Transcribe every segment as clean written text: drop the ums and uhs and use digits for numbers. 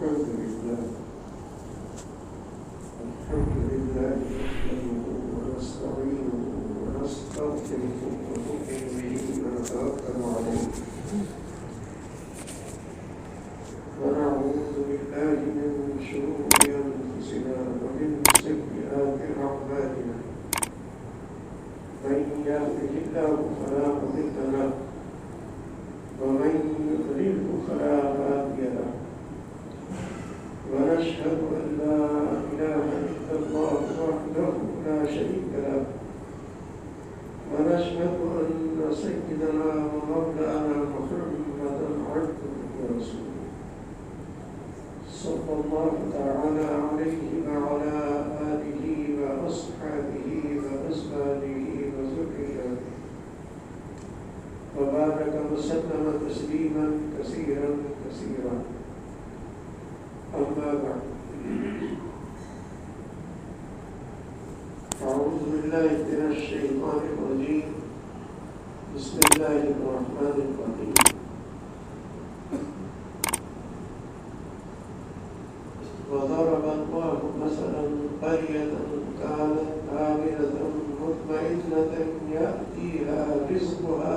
الحمد لله نحمده ونستعينه ونستغفره ونؤمن به ونتوكل عليه ونعوذ بالله من شرور أنفسنا ومن سيئات أعمالنا من يهده الله فلا مضل له ومن يضلل فلا هادي له ونشهد أن لا إله إلا الله وحده لا شريك له ونشهد أن سيدنا ومولانا محمدا عبده ورسوله صلى الله تعالى عليه وعلى آله وأصحابه وأزواجه وذريته وبارك وسلم تسليما كثيرا كثيرا أما بعد أعوذ بالله من الشيطان الرجيم بسم الله الرحمن الرحيم وضرب الله مثلا قرية كانت آمنة مطمئنة يأتيها رزقها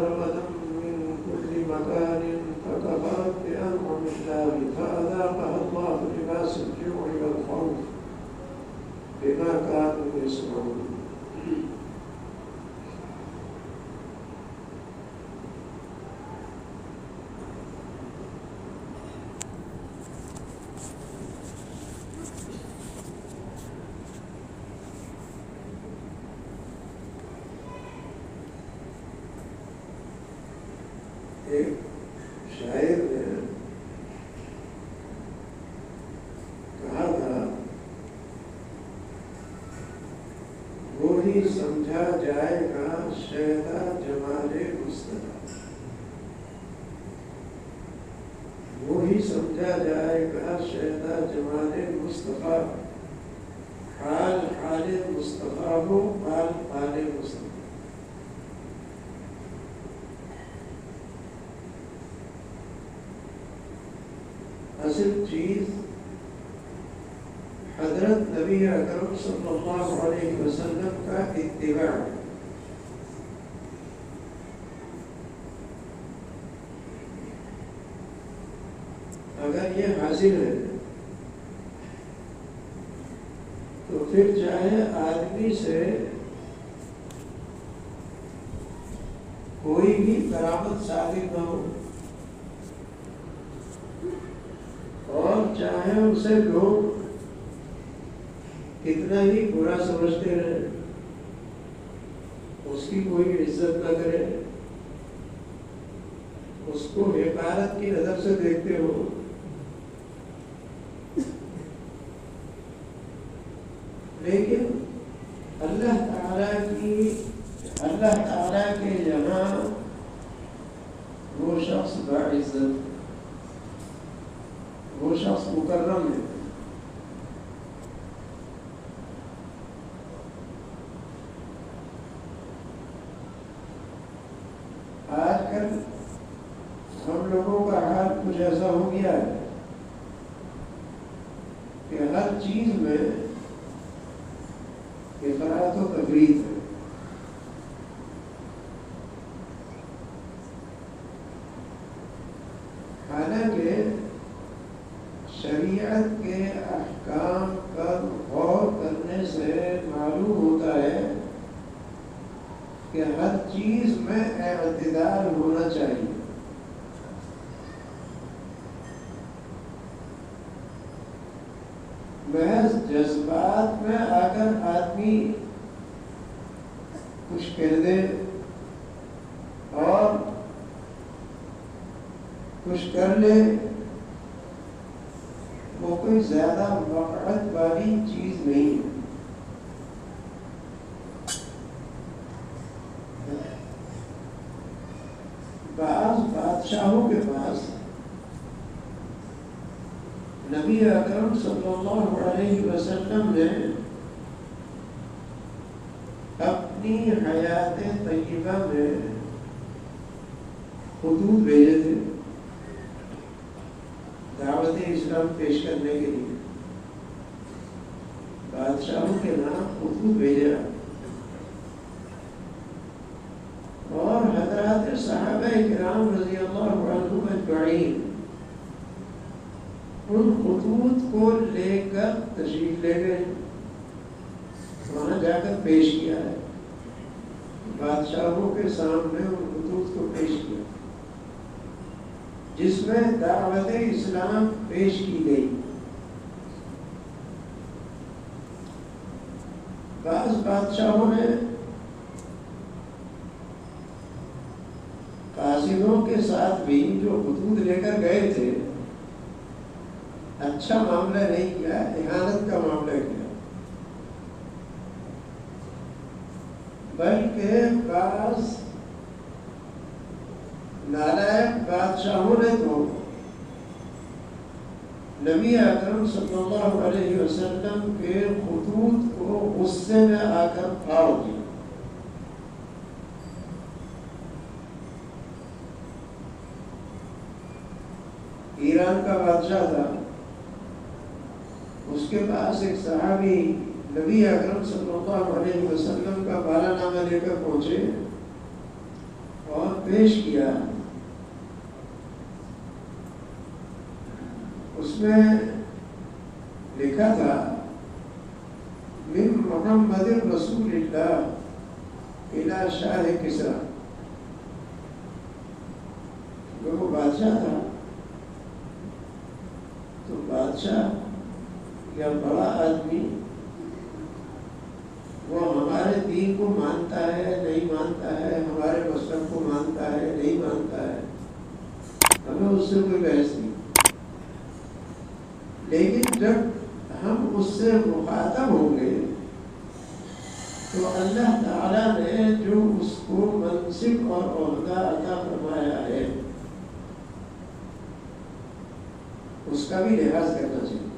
رغدا من كل مكان فكفرت بأنعم الله فأذاقها الله لباس الجوع والخوف بما كانوا يصنعون ایک شاعر نے کہا تھا وہی سمجھا جائے گا شیدا جمال مصطفیٰ، وہی سمجھا جائے گا شیدا جمال مصطفیٰ، حال حال مصطفیٰ ہو حال حال مصطفیٰ۔ اصل چیز حضرت نبی اکرم صلی اللہ علیہ وسلم کا اتباع ہے۔ اگر یہ حاصل ہے تو پھر چاہے آدمی سے کوئی بھی کرامت ثابت نہ ہو اور چاہے اسے لوگ کتنا ہی برا سمجھتے رہے، اس کی کوئی عزت نہ کرے، اس کو حقارت کی نظر سے دیکھتے ہو، لیکن اللہ تعالیٰ کے یہاں وہ شخص باعزت، وہ شخص مکرم ہے۔ آج کل ہم لوگوں کا حال کچھ ایسا ہو گیا ہے کہ ہر چیز میں افراط و تفریط ہے۔ حالانکہ شریعت کے احکام پر غور کرنے سے معلوم ہوتا ہے کہ ہر چیز میں اعتدال ہونا چاہیے۔ محض جذبات میں آ کر آدمی کچھ کہہ دے اور کچھ کر لے، وہ کوئی زیادہ وقعت والی چیز نہیں ہے۔ بعض بادشاہوں کے پاس نبی اکرم صلی اللہ علیہ وسلم نے اپنی حیات طیبہ میں خطوط بھیجے تھے دعوت اسلام پیش کرنے کے لیے، بادشاہوں کے نام خطوط بھیجا، اور حضرات صحابہ کرام رضی اللہ عنہم اجمعین ان خطوط کو لے کر تشریف لے گئے، وہاں جا کر پیش کیا ہے، بادشاہوں کے سامنے ان خطوط کو پیش کیا جس میں دعوت اسلام پیش کی گئی۔ بعض بادشاہوں نے قاصدوں کے ساتھ بھی جو خطوط لے کر گئے تھے اچھا معاملہ نہیں کیا، اہانت کا معاملہ کیا، بلکہ بعض نالائق بادشاہوں نے تو نبی اکرم صلی اللہ علیہ وسلم کے خطوط کو غصے میں آ کر پھاڑ دیا۔ ایران کا بادشاہ تھا، اس کے پاس ایک صحابی نبی اکرم صلی اللہ علیہ وسلم کا بالا نامہ لے کر پہنچے اور پیش کیا۔ اس میں لکھا تھا من محمد رسول اللہ الى شاہ کسریٰ، وہ بادشاہ تھا تو بادشاہ یا بڑا آدمی وہ ہمارے دین کو مانتا ہے نہیں مانتا ہے، ہمارے مذہب کو مانتا ہے نہیں مانتا ہے، ہمیں اس سے کوئی بحث نہیں، لیکن جب ہم اس سے مخاطب ہوں گے تو اللہ تعالیٰ نے جو اس کو منصب اور عہدہ عطا فرمایا ہے اس کا بھی لحاظ کرنا چاہیے،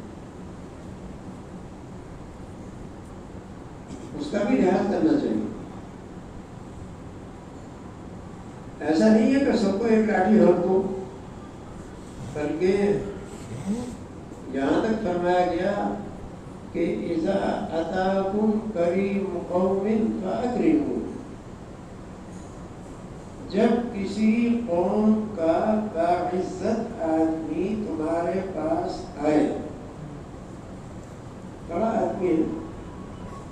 اس کا بھی لحاظ کرنا چاہیے۔ ایسا نہیں ہے کہ سب کو ایک لاٹھی رکھ دو، بلکہ یہاں تک فرمایا گیا کہ اذا اتاکم کریم قوم فاکرموا، جب کسی قوم کا باعزت آدمی تمہارے پاس آئے، بڑا آدمی ہے،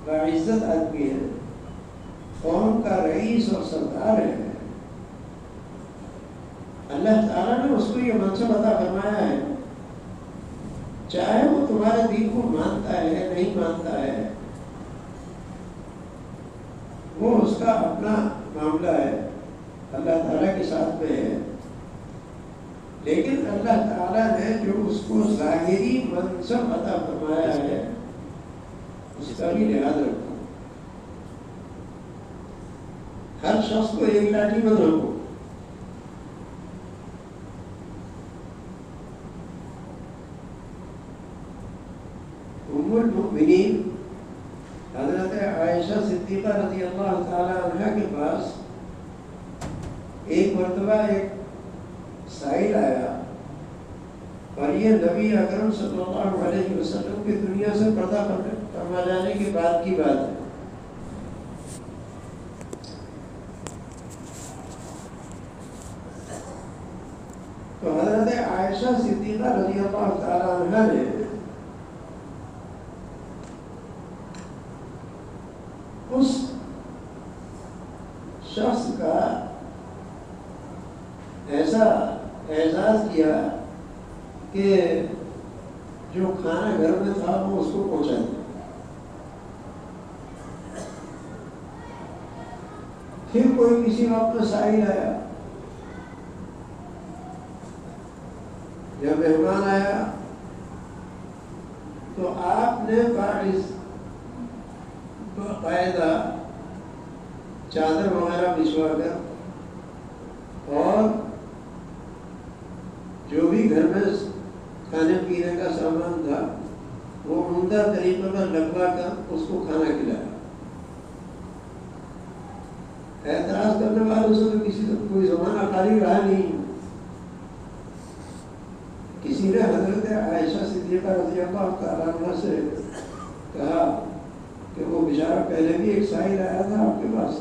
باعزت آدمی ہے، قوم کا رئیس اور سردار ہے، اللہ تعالیٰ نے اس کو یہ منصب عطا فرمایا ہے، چاہے وہ تمہارے دین کو مانتا ہے نہیں مانتا ہے، وہ اس کا اپنا معاملہ ہے، اللہ تعالیٰ کے ساتھ میں ہے، لیکن اللہ تعالیٰ نے جو اس کو ظاہری منصب عطا فرمایا ہے اس کا بھی لحاظ رکھو، ہر شخص کو ایک لاٹھی مت رکھو۔ ام المؤمنین حضرت عائشہ صدیقہ رضی اللہ تعالی عنہ کے پاس ایک مرتبہ ایک سائل آیا، اور یہ نبی اکرم صلی اللہ علیہ وسلم کی دنیا سے پردہ فرما جانے کے بعد کی بات ہے۔ تو حضرت عائشہ صدیقہ رضی اللہ تعالی عنہ نے اس شخص کا ایسا اعزاز کیا کہ جو کھانا گھر میں تھا وہ اس کو پہنچا دیا۔ پھر کوئی کسی وقت میں سائل آیا یا مہمان آیا تو آپ نے باقاعدہ چادر وغیرہ بچھوا کر اور جو بھی گھر میں کھانے پینے کا سامان تھا وہ عمدہ طریقے پر لگوا کر اس کو کھانا کھلایا۔ اعتراض کرنے والوں سے تو کسی کو کوئی زمانہ والی راہ نہیں. کسی نے حضرت عائشہ صدیقہ رضی اللہ تعالیٰ عنہ سے کہا کہ وہ بیچارہ پہلے بھی ایک سائل آیا تھا آپ کے پاس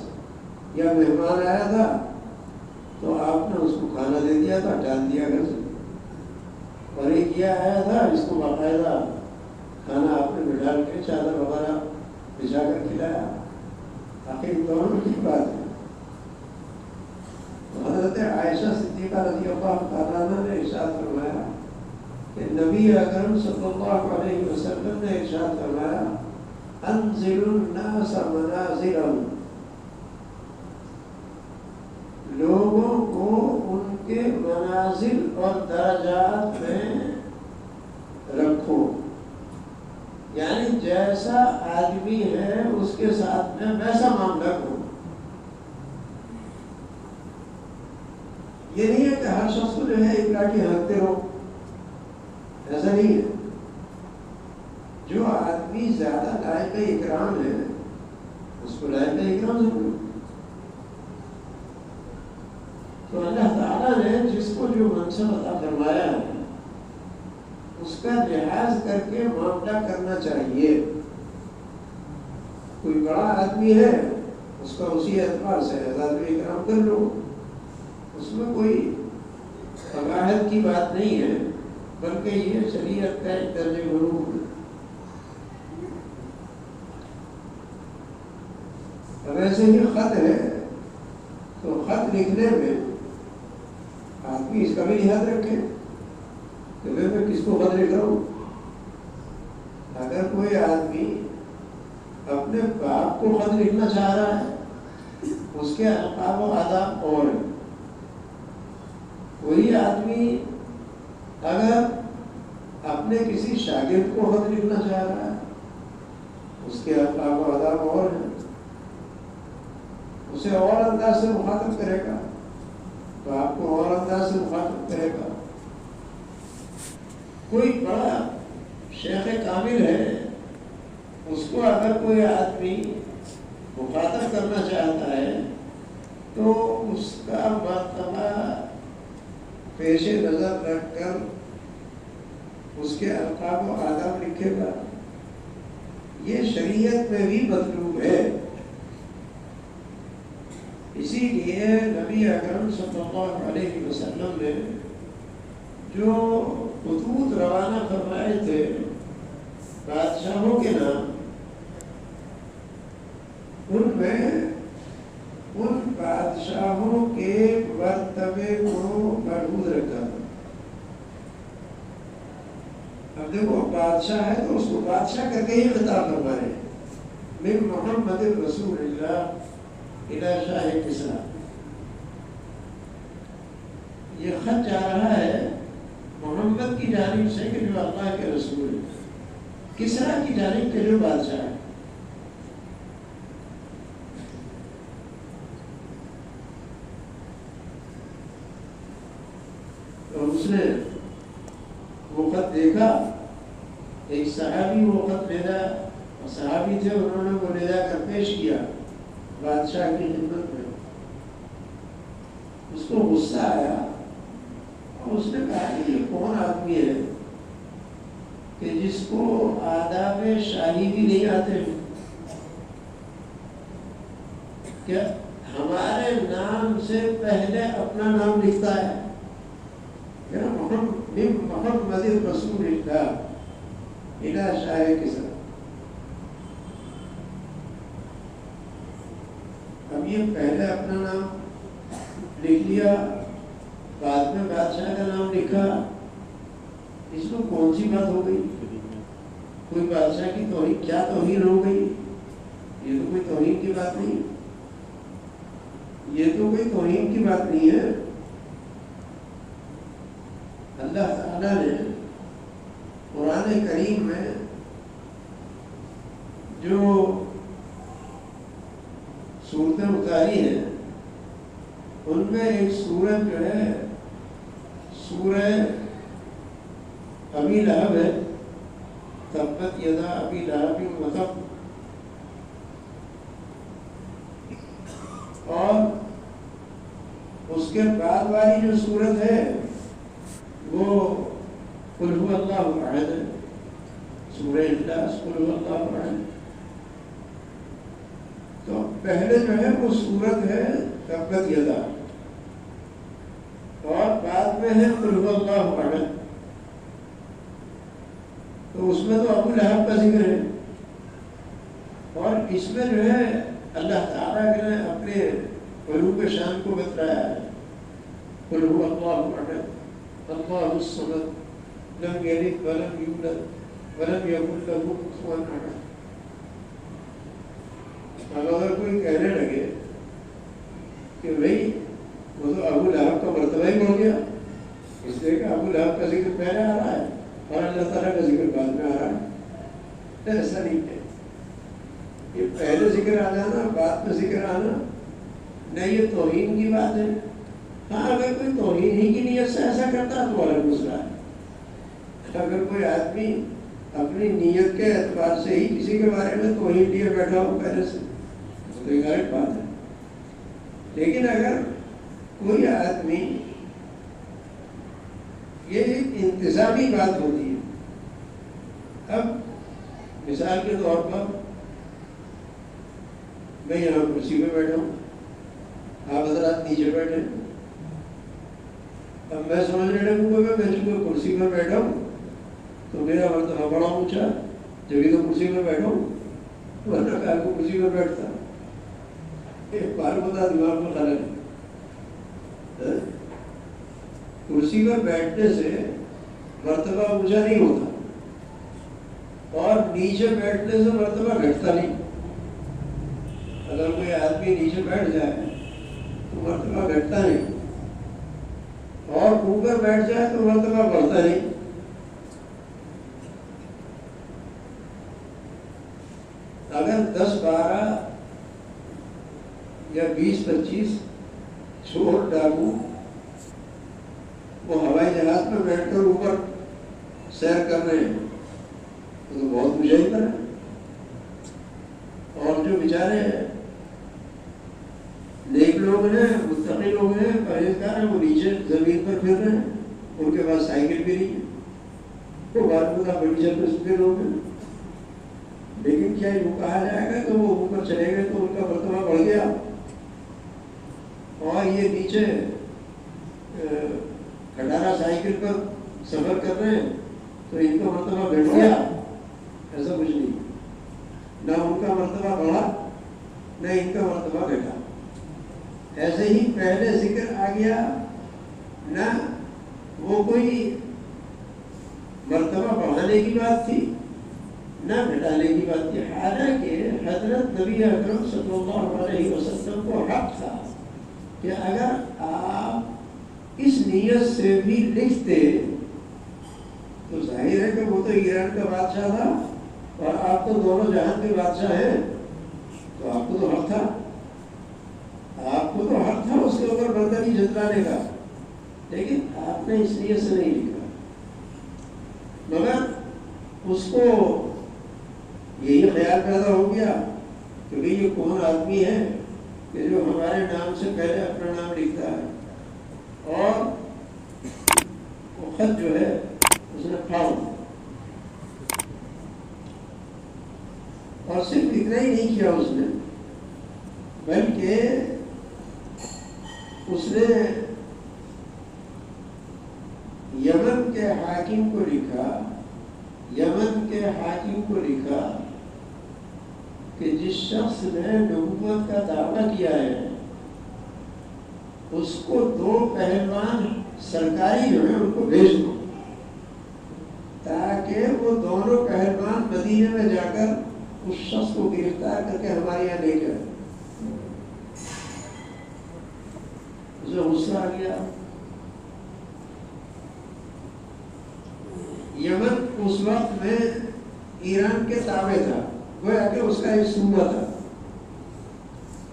یا مہمان آیا تھا تو آپ نے اس کو کھانا دے دیا تھا, ڈال دیا گھر سے, اور ایک یہ آیا تھا جس کو باقاعدہ کھانا آپ نے بٹھا کے چادر وغیرہ بچھا کر کھلایا. آخر دونوں کی بات ہے. حضرت عائشہ صدیقہ رضی اللہ تعالیٰ عنہ نے ارشاد فرمایا کہ نبی اکرم صلی اللہ علیہ وسلم نے ارشاد فرمایا انزل الناس منازلهم, لوگوں کو ان کے منازل اور درجات میں رکھو, یعنی جیسا آدمی ہے اس کے ساتھ میں ویسا معاملہ کرو. یہ نہیں ہے کہ ہر شخص کو جو ہے ایک لاٹھی ہانکتے رہو, ایسا نہیں ہے. جو آدمی زیادہ لائق اکرام ہے اس کو لائق اکرام سمجھو. تو اللہ تعالیٰ نے جس کو جو منصب عطا فرمایا ہے اس کا لحاظ کر کے معاملہ کرنا چاہیے. کوئی بڑا آدمی ہے اس کا اسی اعتبار سے اعزاز و اکرام کر لو, اس میں کوئی فقاہت کی بات نہیں ہے, بلکہ یہ شریعت کا ایک درجہ بلوغ ہے. اب ایسے ہی خط ہے تو خط لکھنے میں آدمی اس کا بھی لحاظ رکھے کہ میں کس کو خط لکھ رہا ہوں. اگر کوئی آدمی اپنے باپ کو خط لکھنا چاہ رہا ہے اس کے القاب و آداب اور ہیں. وہی آدمی اگر اپنے کسی شاگرد کو خط لکھنا چاہ رہا ہے اس کے القاب و آداب اور ہیں, اسے اور انداز سے مخاطب کرے گا, باپ کو اور انداز سے مخاطب کرے گا. کوئی بڑا شیخ کامل ہے اس کو اگر کوئی آدمی مخاطب کرنا چاہتا ہے تو اس کا مرتبہ پیش نظر رکھ کر اس کے القاب و آداب لکھے گا. یہ شریعت میں بھی مطلوب ہے. اسی لیے نبی اکرم صلی اللہ علیہ وسلم نے جو خطوط روانہ فرمائے تھے بادشاہوں کے نام, ان میں ان بادشاہوں کے مرتبے کو محفوظ رکھا. اب دیکھو بادشاہ ہے تو اس کو بادشاہ کر کے ہی خطاب فرمائے من محمد رسول اللہ الى شاہ کسرا. یہ خط جا رہا ہے محمد کی جانب سے کہ جو اللہ کے رسول ہے, کسرا کی جانب کے جو بادشاہ ہے. اور اس نے وہ خط دیکھا, ایک صحابی وہ خط لے جا, اور صحابی تھے انہوں نے وہ لے جا کر پیش کیا بادشاہ کی خدمت میں. اس کو غصہ آیا اور اس نے کہا کہ یہ کون آدمی ہے کہ جس کو آداب شاہی بھی نہیں آتے, کیا ہمارے نام سے پہلے اپنا نام لکھتا ہے محمد رسول اللہ الى شاہ کسرا. اب یہ پہلے اپنا نام لکھ لیا, بعد میں بادشاہ کا نام لکھا, اس میں کون سی بات ہو گئی؟ کوئی بادشاہ کی توہین, کیا توہین ہو گئی؟ یہ تو کوئی توہین کی بات نہیں, یہ تو کوئی توہین کی بات نہیں ہے. اللہ تعالیٰ نے قرآن کریم میں جو صورتیں اتاری ہیں ان میں ایک سورت جو ہے سورہ ابی لہب ہے, تبت یدا ابی لہب وتب, اور اس کے بعد والی جو صورت ہے وہ قل هو اللہ احد ہے، سورہ اخلاص، قل هو اللہ احد۔ تو پہلے جو ہے وہ صورت ہے تبت یدا، اور بعد میں ہے قل هو اللہ احد۔ تو اس میں تو ابو لہب کا ذکر ہے، اور اس میں جو ہے اللہ تعالیٰ نے اپنے علوم شان کو بتلایا ہے۔ قل هو اللہ احد اللہ الصمد لم یلد ولم یولد ولم یکن له کفوا احد۔ اب اگر کوئی کہنے لگے کہ بھائی وہ تو ابو لہب کا مرتبہ ہی ہو گیا، اس لیے کہ ابو لہب کا ذکر پہلے آ رہا ہے اور اللہ تعالیٰ کا ذکر بعد میں آ رہا ہے، ایسا نہیں ہے۔ یہ پہلے ذکر آ جانا بعد میں ذکر آنا نہ، یہ توہین کی بات ہے۔ ہاں اگر کوئی توہین ہی کی نیت سے ایسا کرتا تو الگ مسئلہ ہے۔ اگر کوئی آدمی اپنی نیت کے اعتبار سے ہی کسی کے بارے میں توہین لیے بیٹھا ہو پہلے سے تو ایک الگ بات ہے۔ لیکن اگر کوئی آدمی، یہ ایک انتظامی بات ہوتی ہے۔ اب مثال کے طور پر میں یہاں کرسی پہ بیٹھا ہوں، آپ حضرات نیچے بیٹھے، اب میں سمجھنے لگوں گا کہ میں چونکہ کرسی پر بیٹھا ہوں تو میرا مرتبہ بڑا اونچا، جبھی تو کرسی پر بیٹھا ہوں، ورنہ کہا کو کرسی پر بیٹھتا۔ ایک بار بتا دماغ میں خلل ہے، کرسی پر بیٹھنے سے مرتبہ اونچا نہیں ہوتا، اور نیچے بیٹھنے سے مرتبہ گھٹتا نہیں۔ اگر کوئی آدمی نیچے بیٹھ جائے تو مرتبہ گھٹتا نہیں، اور اوپر بیٹھ جائے تو مرتبہ بڑھتا نہیں۔ اگر 10-12 یا 20-25 چور ڈاکو وہ ہوائی جہاز میں بیٹھ کر اوپر سیر کر رہے ہیں تو بہت اونچائی پر ہے، اور جو بیچارے نیک لوگ ہیں، متقی لوگ ہیں، پرہیزگار ہیں، وہ نیچے زمین پر پھر رہے ہیں، ان کے پاس سائیکل بھی نہیں ہے، وہ بات بتا بڑی جلد کے لوگ ہیں۔ لیکن کیا یوں کہا جائے گا کہ وہ اوپر چلے گئے تو ان کا مرتبہ بڑھ گیا، اور یہ نیچے کھٹارا سائیکل پر سفر کر رہے ہیں تو ان کا مرتبہ گھٹ گیا؟ ایسا کچھ نہیں، نہ ان کا مرتبہ بڑھا نہ ان کا مرتبہ گھٹا۔ ایسے ہی پہلے ذکر آ گیا، نہ وہ کوئی مرتبہ بڑھانے کی بات تھی نہ گھٹانے کی بات تھی، حالانکہ حضرت نبی اکرم صلی اللہ علیہ وسلم کو حق تھا کہ اگر آپ اس نیت سے بھی لکھتے تو ظاہر ہے کہ وہ تو ایران کا بادشاہ تھا اور آپ تو دونوں جہان کے بادشاہ ہیں، تو آپ کو تو حق تھا، آپ کو تو حق تھا اس کے اوپر برتنی جتلانے کا، لیکن آپ نے اس نیت سے نہیں لکھا، مگر اس کو یہی خیال پیدا ہو گیا کہ بھئی یہ کون آدمی ہے کہ جو ہمارے نام سے پہلے اپنا نام لکھتا ہے، اور وہ خط جو ہے اس نے پھاڑ، اور صرف اتنا ہی نہیں کیا اس نے، بلکہ اس نے یمن کے حاکم کو لکھا، یمن کے حاکم کو لکھا کہ جس شخص نے نبوت کا دعویٰ کیا ہے اس کو 2 پہلوان سرکاری جو ہے ان کو بھیج دو، تاکہ وہ دونوں پہلوان مدینے میں جا کر اس شخص کو گرفتار کر کے ہمارے یہاں لے گئے۔ اسے غصہ آ گیا۔ یمن اس وقت میں ایران کے تابع تھا، گویا کہ اس کا ایک صوبہ تھا۔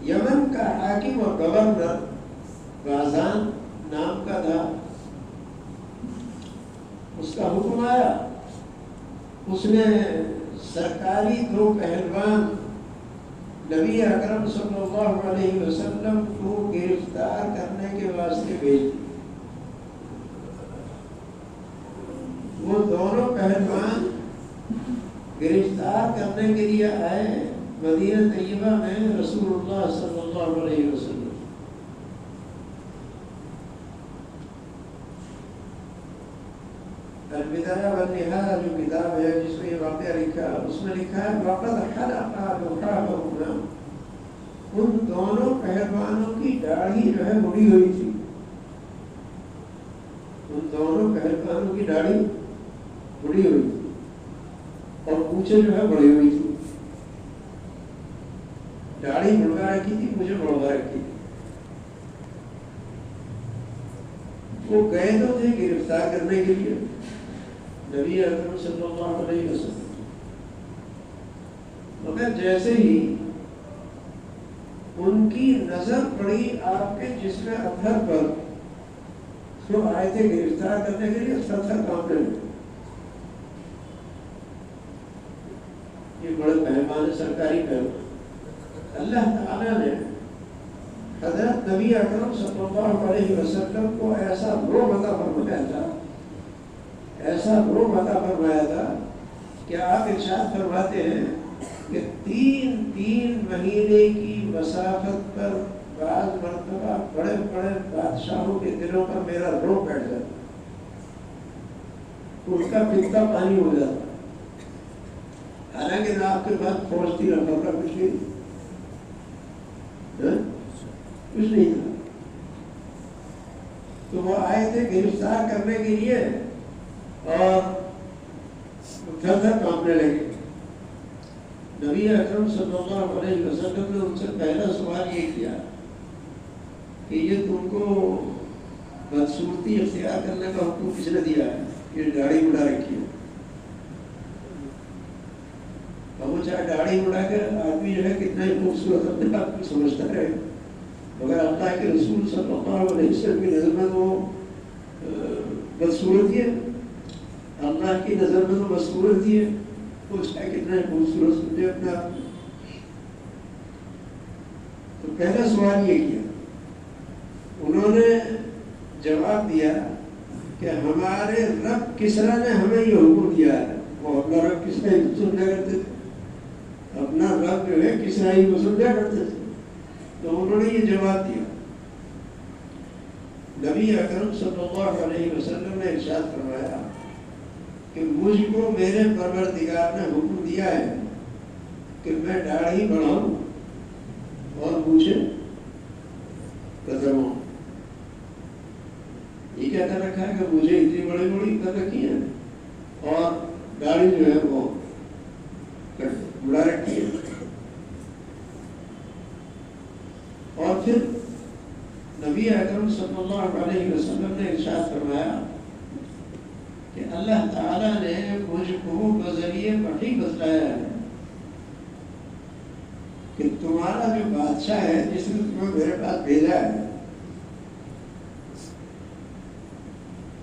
یمن کا حاکم اور گورنر غازان نام کا تھا، اس کا حکم آیا، اس نے سرکاری 2 پہلوان نبی اکرم صلی اللہ علیہ وسلم کو گرفتار کرنے کے واسطے بھیج دی۔ وہ دونوں پہلوان گرفتار کرنے کے لیے آئے مدینہ طیبہ میں رسول اللہ صلی اللہ علیہ وسلم۔ البدایہ والنہایہ جو کتاب ہے جس میں یہ واقعہ لکھا، اس میں لکھا ہے وَقَدْ حَلَقَ رُحَاهُمَا، ان دونوں پہلوانوں کی داڑھی جو ہے مڑی ہوئی تھی، ان دونوں پہلوانوں کی داڑھی مڑی ہوئی تھی اور پونچھیں جو ہے بڑھی ہوئی تھی۔ داڑھی مڑوا رکھی تھی، مجھے مڑوا رکھی تھی۔ وہ گئے تو تھے گرفتار کرنے کے لیے نبی اکرم صلی اللہ علیہ وسلم، مگر جیسے ہی ان کی نظر پڑی آپ کے جسم اطہر پر، تو آئے تھے گرفتار کرنے کے لیے، سر کانپنے لگے۔ یہ بڑے پہلوان سرکاری پہلوان۔ اللہ تعالیٰ نے حضرت نبی اکرم صلی اللہ علیہ وسلم کو ایسا روح عطا فرمایا تھا، ایسا روح عطا فرمایا تھا کہ آپ ارشاد فرماتے ہیں کہ تین مہینے کی مسافت پر بعض مرتبہ بڑے بڑے بادشاہوں کے دلوں پر میرا روح بیٹھ جاتا، ان کا پتا پانی ہو جاتا، حالانکہ نہ آپ کے پاس فوج تھی، نہ کپڑا، کچھ نہیں تھا۔ تو وہ آئے تھے گرفتار کرنے کے لیے اور تھر تھر کانپنے لگے۔ نبی اکرم صلی اللہ علیہ وسلم نے ان سے پہلا سوال یہ کیا کہ یہ تم کو بدصورتی اختیار کرنے کا حکم کس نے دیا ہے؟ یہ داڑھی مڑا رکھی ہے۔ اب وہ چاہے داڑھی مڑا کے آدمی جو ہے کتنا ہی خوبصورت اپنے آپ کو سمجھتا رہے، مگر اللہ کے رسول صلی اللہ علیہ وسلم کی نظر میں وہ بدصورت ہی ہے، اللہ کی نظر میں تو بدصورت ہی ہے، وہ چاہے کتنا ہی خوبصورت سمجھے اپنے آپ کو۔ تو پہلا سوال یہ کیا، انہوں نے جواب دیا کہ ہمارے رب کسرا نے ہمیں یہ حکم دیا ہے۔ وہ اپنا رب کسرا ہی سمجھا کرتے تھے، اپنا رب جو ہے کسرا ہی کو سمجھا کرتے تھے، تو انہوں نے یہ جواب دیا۔ نبی اکرم صلی اللہ علیہ وسلم نے ارشاد فرمایا کہ مجھ کو میرے پروردگار نے حکم دیا ہے کہ میں داڑھی بڑھاؤں اور مجھے کترواؤں۔ یہ کیا کر رکھا ہے کہ مجھے اتنی بڑی بڑی کر رکھی ہے اور داڑھی جو ہے وہ بڑھا رکھی ہے۔ اور پھر نبی اکرم صلی اللہ علیہ وسلم نے ارشاد فرمایا کہ اللہ تعالیٰ نے مجھ کو بذریعے وحی بتلایا ہے کہ تمہارا جو بادشاہ ہے جس نے تمہیں میرے پاس بھیجا ہے،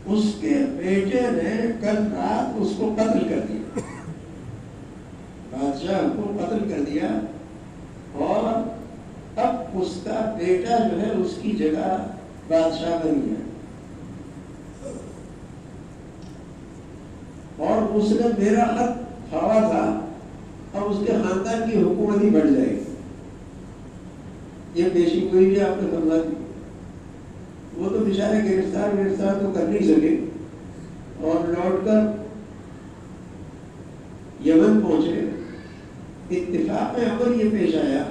اس کے بیٹے نے کل رات اس کو قتل کر دیا، بادشاہ کو قتل کر دیا، اور اب اس کا بیٹا جو ہے اس کی جگہ بادشاہ بن گیا، اور اس نے میرا خط کھاوا تھا، اب اس کے خاندان کی حکومت ہی بڑھ جائے گی۔ یہ پیشی کوئی بھی آپ نے فرما دی۔ وہ تو بیچارے گرفتار تو کر نہیں سکے اور لوٹ کر یمن پہنچے۔ اتفاق میں امر یہ پیش آیا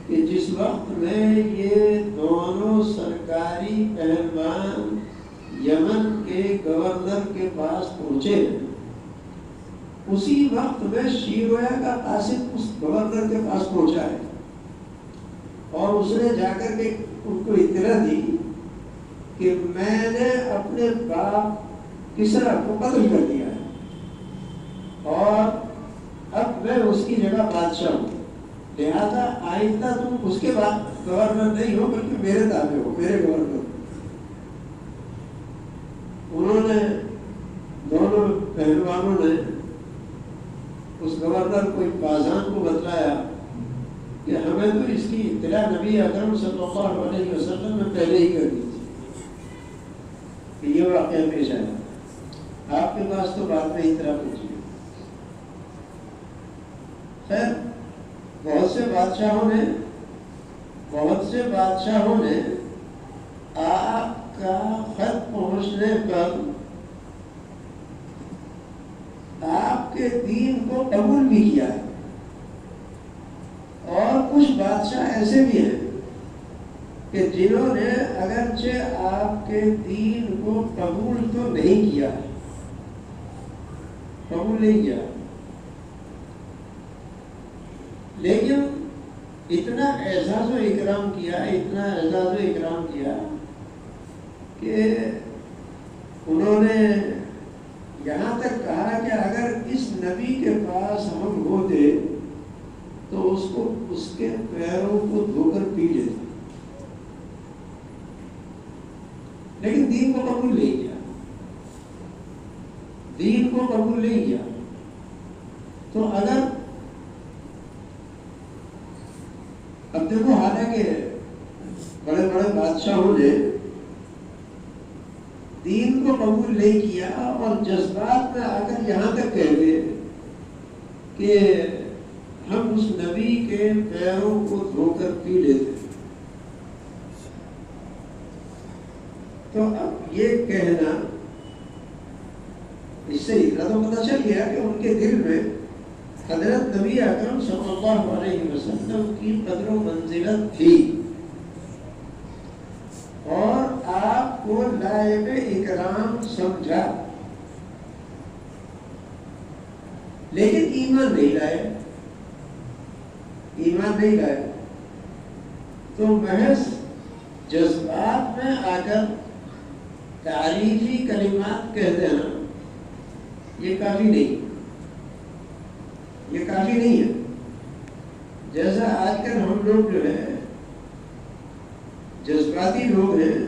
کہ جس وقت میں یہ دونوں سرکاری پہلوان یمن کے گورنر کے پاس پہنچے، اسی وقت میں شیرویا کا قاصد اس گورنر کے پاس پہنچا ہے، اور اس نے جا کر کے ان کو اطلاع دی کہ میں نے اپنے باپ کسرا کو قتل کر دیا ہے اور اب میں اس کی جگہ بادشاہ ہوں، لہذا آئندہ تم اس کے بعد گورنر نہیں ہو بلکہ میرے تابع ہو، میرے گورنر۔ انہوں نے دونوں پہلوانوں نے اس گورنر کو بازان کو بتلایا کہ ہمیں تو اس کی اطلاع نبی اکرم صلی اللہ علیہ وسلم نے پہلے ہی کر دی تھی کہ یہ واقعہ پیش آیا، آپ کے پاس تو بعد میں اطلاع پہنچی۔ خیر، بہت سے بادشاہوں نے آپ کا خط پہنچنے پر آپ کے دین کو قبول بھی کیا ہے، اور کچھ بادشاہ ایسے بھی ہیں کہ جنہوں نے اگرچہ آپ کے دین کو قبول تو نہیں کیا، لیکن اتنا اعزاز و اکرام کیا کہ انہوں نے یہاں تک کہا کہ اگر اس نبی کے پاس ہم ہوتے تو اس کے پیروں کو دھو کر پی لیتے، لیکن دین کو قبول نہیں کیا۔ تو اگر اب دیکھو، حالانکہ بڑے بڑے بادشاہوں نے دین کو قبول نہیں کیا اور جذبات میں آ کر یہاں تک کہتے کہ ہم اس نبی کے پیروں کو دھو کر پی لیتے، تو اب یہ کہنا، اس سے اتنا تو پتہ چل گیا کہ ان کے دل میں حضرت نبی اکرم صلی اللہ علیہ وسلم کی قدر و منزلت تھی اور آپ کو لائق اکرام سمجھا، لیکن ایمان نہیں لائے، تو محض جذبات میں آ کر تعریفی کلمات کہہ دینا یہ کافی نہیں ہے۔ جیسا آج کل ہم لوگ جو ہے جذباتی لوگ ہیں،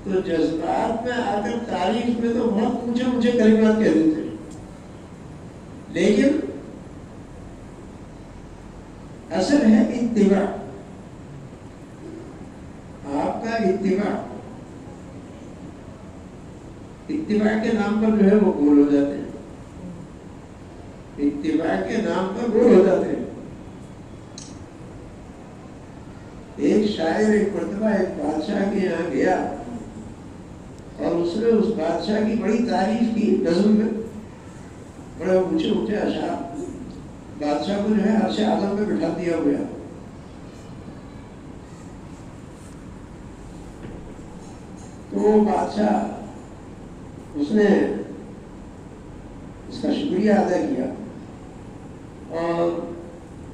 تو جذبات میں آ کر تعریف میں تو بہت اونچے کلمات کہہ دیتے ہیں، لیکن اصل ہے اتباع، آپ کا اتباع کے نام پر جو ہے وہ گول ہو جاتے ہیں، ایک شاعر ایک مرتبہ ایک بادشاہ کے یہاں گیا اور اس نے اس بادشاہ کی بڑی تعریف کی نظم میں، بڑے اونچے اشعار، بادشاہ کو جو ہے عرش اعظم میں بٹھا دیا ہوا۔ تو وہ بادشاہ اس نے اس کا شکریہ ادا کیا اور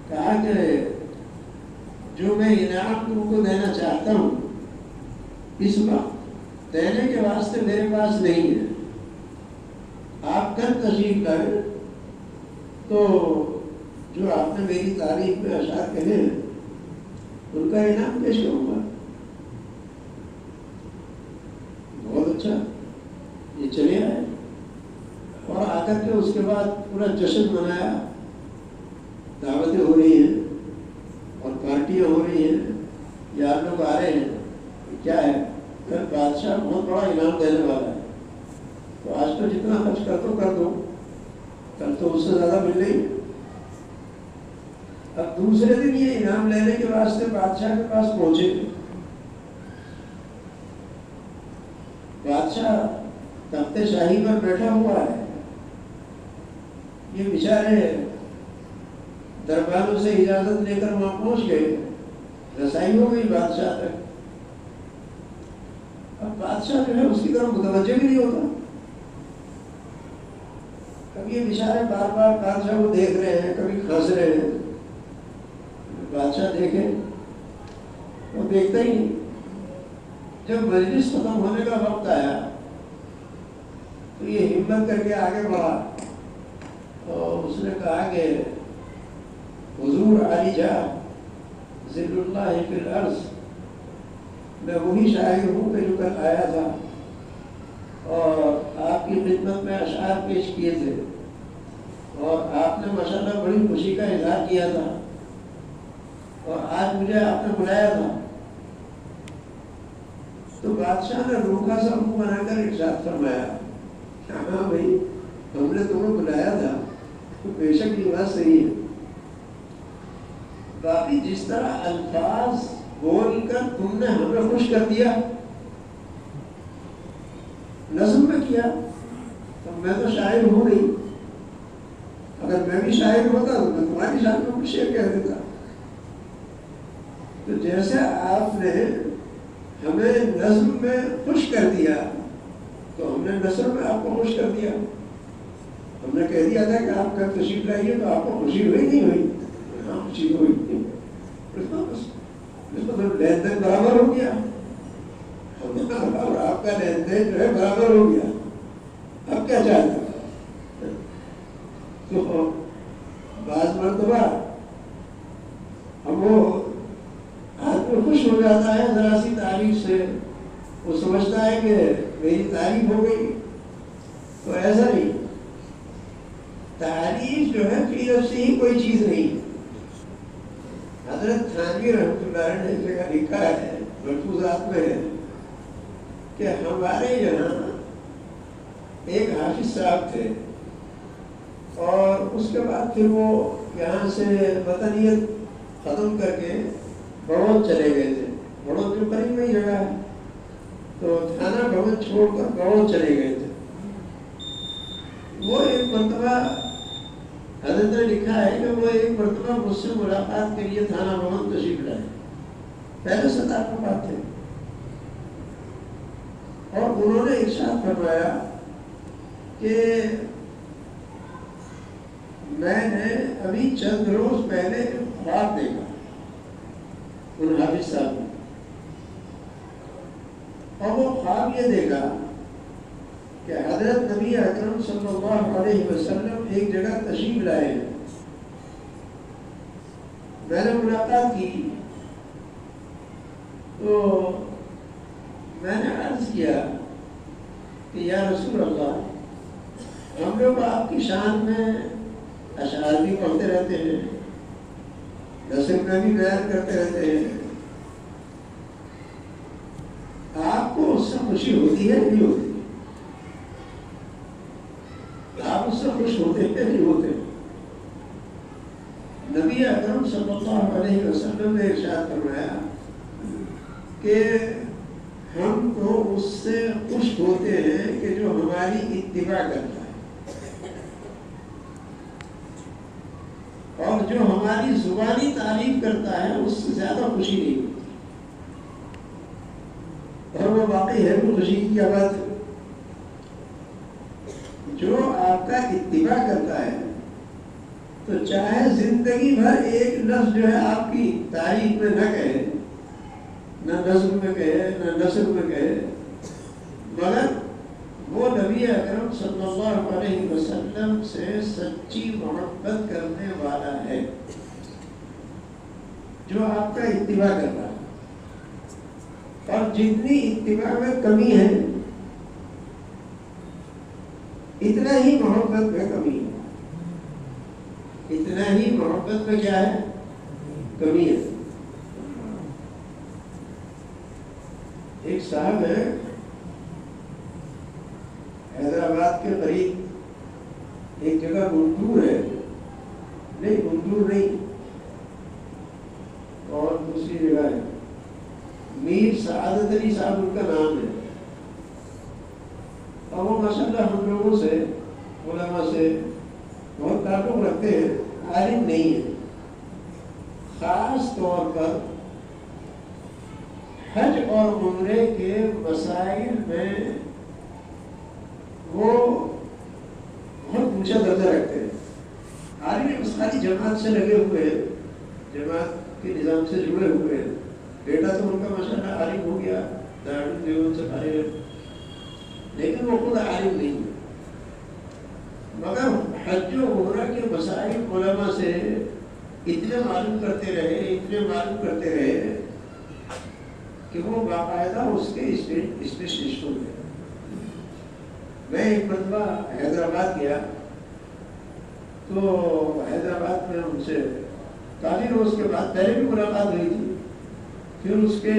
کہا کہ جو میں انعام تم کو دینا چاہتا ہوں اس وقت دینے کے واسطے میرے پاس نہیں ہے، آپ کل تشریف لائیں تو جو آپ نے میری تعریف میں اشعار کہے ہیں ان کا انعام پیش کروں گا۔ بہت اچھا، یہ چلے آئے اور آ کر کے اس کے بعد پورا جشن منایا، دعوتیں ہو رہی ہیں اور پارٹیاں ہو رہی ہیں، یار لوگ آ رہے ہیں، کیا ہے کل بادشاہ بہت بڑا انعام دینے والا ہے، تو آج تو جتنا خرچ کر دو، کل تو اس سے زیادہ مل رہی ہے۔ اب دوسرے دن یہ انعام لینے کے واسطے بادشاہ کے پاس پہنچے، بادشاہ تخت شاہی پر بیٹھا ہوا ہے، یہ بیچارے درباروں سے اجازت لے کر وہاں پہنچ گئے، رسائی ہو گئی بادشاہ تک۔ اب بادشاہ جو ہے اس کی طرف متوجہ بھی نہیں ہوتا، کبھی یہ بیچارے بار بار بادشاہ کو دیکھ رہے ہیں، کبھی ہنس رہے ہیں، بادشاہ دیکھے وہ دیکھتا ہی نہیں۔ جب مجلس ختم ہونے کا وقت آیا تو یہ ہمت کر کے آگے بڑھا اور اس نے کہا کہ حضور علی جاہ ذل اللہ فی الارض، میں وہی شاعر ہوں کہ جو کل آیا تھا اور آپ کی خدمت میں اشعار پیش کیے تھے اور آپ نے ماشاءاللہ بڑی خوشی کا اظہار کیا تھا، اور آج مجھے آپ نے بلایا تھا، تو بادشاہ نے روکھا سا منہ بنا کر ارشاد فرمایا ہاں بھائی ہم نے تمہیں بلایا تھا تو بے شک یہ بات صحیح ہے، باقی جس طرح الفاظ بول کر تم نے ہمیں خوش کر دیا، نظم میں کیا، تو میں تو شاعر ہوں نہیں، اگر میں بھی شاعر ہوتا تو میں تمہاری شان میں کچھ شعر کہہ دیتا۔ تو جیسے آپ نے ہمیں نظم میں خوش کر دیا تو ہم نے نثر میں آپ کو خوش کر دیا۔ ہم نے کہہ دیا تھا کہ آپ کا تشریف لائیے تو آپ کو خوشی ہوئی نہیں ہوئی؟ ہاں خوشی ہوئی، اس کو تو لین دین برابر ہو گیا، اور آپ کا لین دین جو ہے برابر ہو گیا، اب کیا چاہتے؟ تو بعض مرتبہ ہم وہ آدمی خوش ہو جاتا ہے ذرا سی تعریف سے، وہ سمجھتا ہے کہ میری تعریف ہو گئی، تو ایسا نہیں، تعریف جو ہے فی نفسی ہی کوئی چیز نہیں۔ حضرت تھانوی رحمۃ اللہ نے ایک جگہ لکھا ہے ملفوظات میں ہے کہ ہمارے یہاں ایک حافظ صاحب تھے، اور اس کے بعد پھر وہ یہاں سے وطنیت ختم کر کے بڑوت چلے گئے تھے، بڑوت جو قریب میں ہی جگہ ہے، تو تھانہ بھون چھوڑ کر بڑوت چلے گئے تھے۔ وہ ایک مرتبہ حضرت نے لکھا ہے کہ وہ ایک مرتبہ مجھ سے ملاقات کے لیے تھانہ بھون تشریف لائے، پہلے سطح پر بات تھے، اور انہوں نے ارشاد فرمایا کہ میں نے ابھی چند روز پہلے خواب دیکھا، ان حافظ صاحب نے، اور وہ خواب یہ دیکھا کہ حضرت نبی اکرم صلی اللہ علیہ وسلم ایک جگہ تشریف لائے ہیں۔ میں نے ملاقات کی تو میں نے عرض کیا کہ یا رسول اللہ، ہم لوگ آپ کی شان میں اشعار بھی پڑھتے رہتے ہیں، نثر میں بھی بیان کرتے رہتے ہیں، آپ کو اس سے خوشی ہوتی ہے نہیں ہوتی؟ آپ اس سے خوش ہوتے ہیں نہیں ہوتے؟ نبی اکرم صلی اللہ علیہ وسلم نے ارشاد فرمایا کہ ہم تو اس سے خوش ہوتے ہیں کہ جو ہماری اتباع کرتا ہے، اور جو ہماری زبانی تعریف کرتا ہے اس سے زیادہ خوشی نہیں ہوتی، اور وہ واقعی ہے وہ خوشی کی بات ہے۔ جو آپ کا اتباع کرتا ہے تو چاہے زندگی بھر ایک لفظ جو ہے آپ کی تعریف میں نہ کہے، نہ نظم میں کہے نہ نثر میں کہے، مگر وہ نبی اکرم صلی اللہ علیہ وسلم سے سچی محبت کرنے والا ہے، جو آپ کا اتباع کر رہا ہے، اور جتنی اتباع میں کمی ہے اتنا ہی محبت میں کمی ہے، اتنا ہی محبت میں کیا ہے؟ کمی ہے۔ ایک صاحب ہے حیدرآباد کے قریب، ایک جگہ گنٹور ہے، نہیں گنٹور نہیں اور دوسری جگہ ہے، میر سعادت علی صاحب ان کا نام ہے، اور وہ ماشاءاللہ ہم لوگوں سے علماء سے بہت تعلق رکھتے ہیں، عالم نہیں ہے، خاص طور پر حج اور عمرے کے مسائل میں وہ بہت اونچا درجہ رکھتے ہیں، عالم بس خالی جماعت سے لگے ہوئے ہیں، جماعت کے نظام سے جڑے ہوئے ہیں، بیٹا تو ان کا ماشاءاللہ عالم ہو گیا، دارالعلوم دیوبند سے فارغ، لیکن وہ خود عالم نہیں ہے، مگر حج و عمرہ کے مسائل علماء سے اتنے معلوم کرتے رہے کہ وہ باقاعدہ اس کے اسپیشلسٹ ہو گئے۔ میں ایک مرتبہ حیدرآباد گیا تو حیدرآباد میں ان سے کافی روز کے بعد پہلے بھی ملاقات ہوئی تھی، پھر اس کے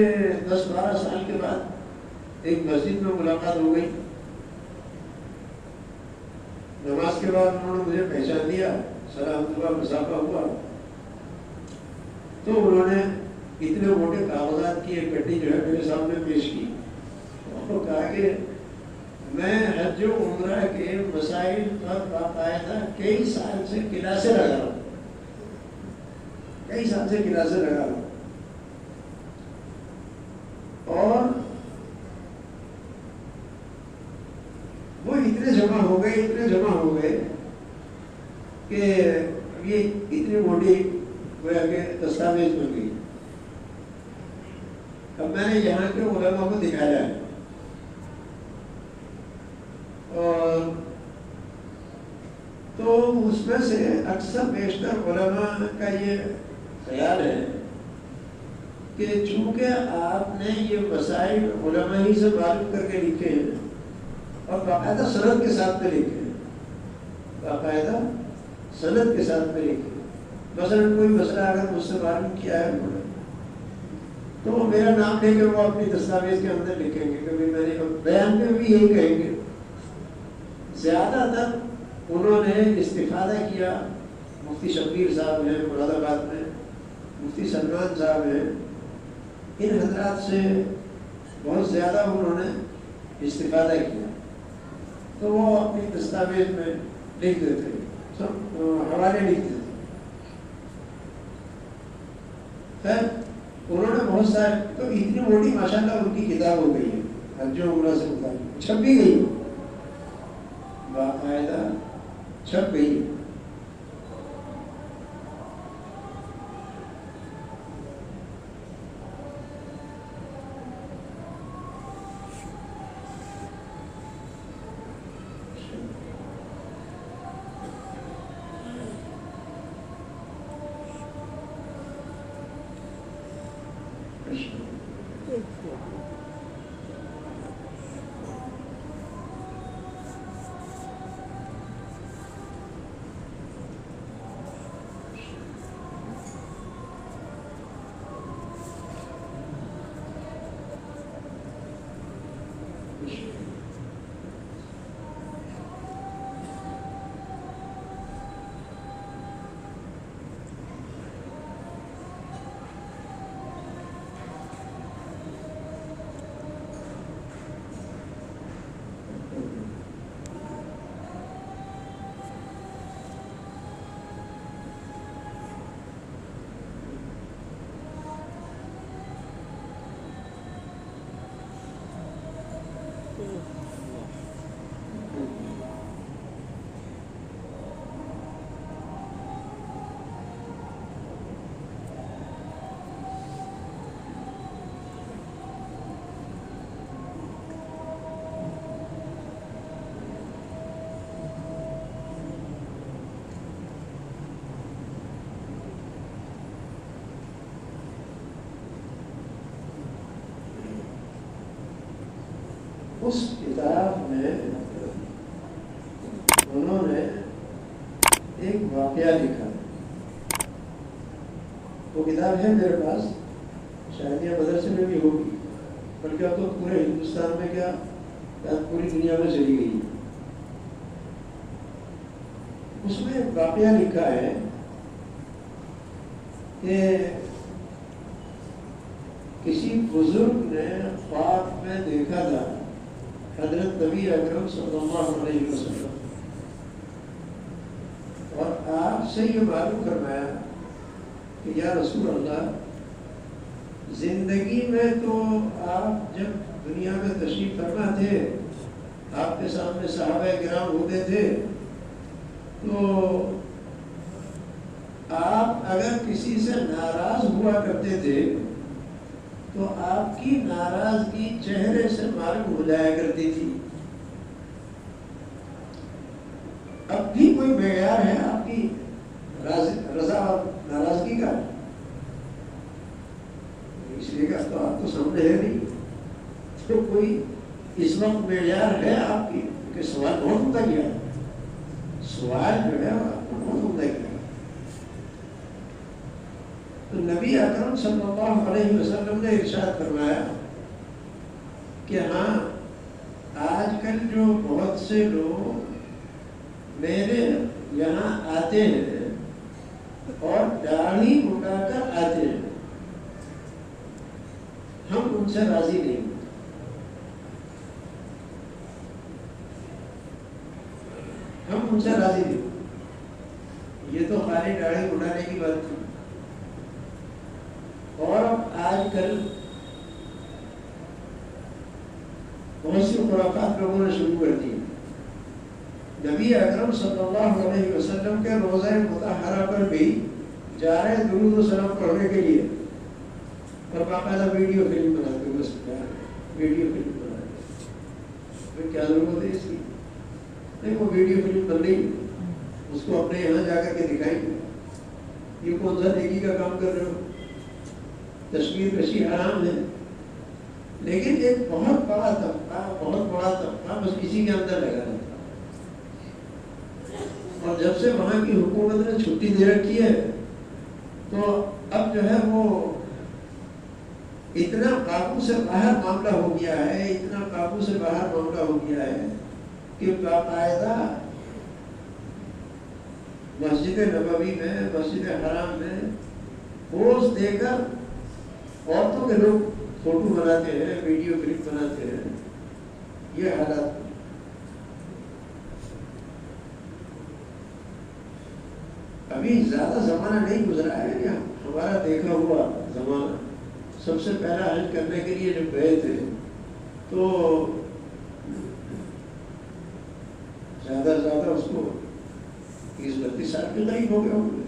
10-12 سال کے بعد ایک مسجد میں ملاقات ہو گئی. نماز کے بعد انہوں نے مجھے پہچان لیا، سلام دعا مسافہ ہوا. تو انہوں نے اتنے موٹے کاغذات کی ایک گڈی جو ہے میرے سامنے پیش کی اور کہا کہ میں حج و عمرہ کے مسائل پر باقاعدہ کئی سال سے کلاسیں لگا رہا ہوں، کئی سال سے کلاسیں لگا رہا ہوں. اور وہ اتنے جمع ہو گئے کہ یہ اتنی موٹی گویا کہ دستاویز بن گئی. اب میں نے یہاں کے علماء کو دکھایا ہے اور تو اس میں سے اکثر بیشتر علماء کا یہ خیال ہے کہ چونکہ آپ نے یہ مسائل علماء ہی سے معلوم کر کے لکھے ہیں اور باقاعدہ سند کے ساتھ میں لکھے ہیں، باقاعدہ سند کے ساتھ میں لکھے ہیں. مثلا کوئی مسئلہ اگر مجھ سے معلوم کیا ہے تو وہ میرا نام لے کے وہ اپنی دستاویز کے اندر لکھیں گے، کیونکہ میں نے بیان میں بھی یہی کہیں گے. زیادہ تر انہوں نے استفادہ کیا، مفتی شبیر صاحب ہیں مراد آباد میں، مفتی سلمان صاحب ہیں، ان حضرات سے بہت زیادہ انہوں نے استفادہ کیا. تو وہ اپنی دستاویز میں لکھ دیتے، سب حوالے لکھ دیتے. خیر انہوں نے بہت سارے، تو اتنی موٹی ماشاءاللہ ان کی کتاب ہو گئی ہے حج و عمرہ سے متعلق، چھپ بھی گئی، باقاعدہ چھپ گئی. اس کتاب میں انہوں نے ایک واقعہ لکھا، وہ کتاب ہے میرے پاس، شاید یہ مدرسے میں بھی ہوگی، بلکہ اب تو پورے ہندوستان میں کیا پوری دنیا میں چلی گئی. اس میں ایک واقعہ لکھا ہے کہ کسی بزرگ نے خواب میں دیکھا تھا حضرت نبی اکرم صلی اللہ علیہ وسلم، اور آپ سے یہ معلوم فرمایا کہ یا رسول اللہ، زندگی میں تو آپ جب دنیا میں تشریف فرما تھے، آپ کے سامنے صحابہ کرام ہوتے تھے، تو آپ اگر کسی سے ناراض ہوا کرتے تھے تو آپ کی ناراضگی چہرے سے معلوم ہو جایا کرتی تھی. اب بھی کوئی معیار ہے آپ کی رضا اور ناراضگی کا؟ اس لیے کہ تو آپ تو سامنے ہے نہیں، تو کوئی اس وقت معیار ہے آپ کی؟ کہ سوال بہت ہوتا گیا، سوال جو ہے آپ کو بہت ہوتا گیا. تو نبی اکرم صلی اللہ علیہ وسلم نے ارشاد فرمایا کہ ہاں آج کل جو بہت سے لوگ میرے یہاں آتے ہیں اور داڑھی اٹھا کر آتے ہیں، ہم ان سے راضی نہیں ہوتے، ہم ان سے راضی نہیں ہوتے۔ یہ تو خالی داڑھی اٹھانے کی بات تھی، اور آج کل بہت سی خرافات لوگوں نے شروع کر دی۔ نبی اکرم صلی اللہ علیہ وسلم کے روضہ مطہرہ پر بھی جا رہے ہیں درود و سلام پڑھنے کے لیے، اور باقاعدہ ویڈیو فلم بناتے ہیں، بس ویڈیو فلم بناتے ہیں، کیا ضرورت ہے اس کی؟ نہیں، وہ ویڈیو فلم بن رہی، اس کو اپنے یہاں جا کر کے دکھائیں گے۔ یہ کون سا نیکی کا کام کر رہے ہو؟ تصویر کشی حرام ہے، لیکن ایک بہت بڑا طبقہ بس کسی کے اندر لگا رہتا، اور جب سے وہاں کی حکومت نے چھٹی دے رکھی ہے تو اب جو ہے وہ اتنا قابو سے باہر معاملہ ہو گیا ہے، اتنا قابو سے باہر معاملہ ہو گیا ہے کہ باقاعدہ مسجد نبوی میں، مسجد حرام میں پوز دے کر عورتوں کے لوگ فوٹو بناتے ہیں، ویڈیو کلپ بناتے ہیں۔ یہ حالات ابھی زیادہ زمانہ نہیں گزرا ہے کہ ہمارا دیکھا ہوا زمانہ۔ سب سے پہلا حج کرنے کے لیے جب گئے تھے تو زیادہ سے زیادہ اس کو 30-32 سال کے قریب ہو گئے ہوں گے،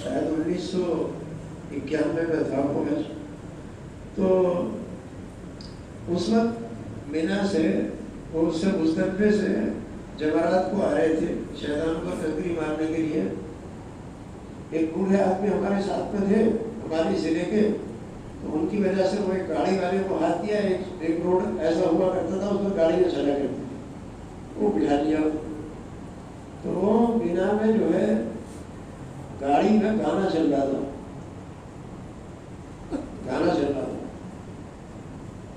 شاید 1991 میں تھا وہ حج۔ تو اس وقت مینا سے اور اس سے مزدلفے سے جمرات کو آ رہے تھے شیطان کو ٹکری مارنے کے لیے۔ ایک بوڑھے آدمی ہمارے ساتھ میں تھے، ہمارے ضلع کے، تو ان کی وجہ سے وہ ایک گاڑی والے کو ہاتھ دیا۔ ایک روڈ ایسا ہوا کرتا تھا، اس میں گاڑی میں چلا کرتی تھی، وہ بٹھا لیا۔ تو وہ مینا میں جو ہے گاڑی میں گانا چل رہا تھا، گانا چل رہا تھا۔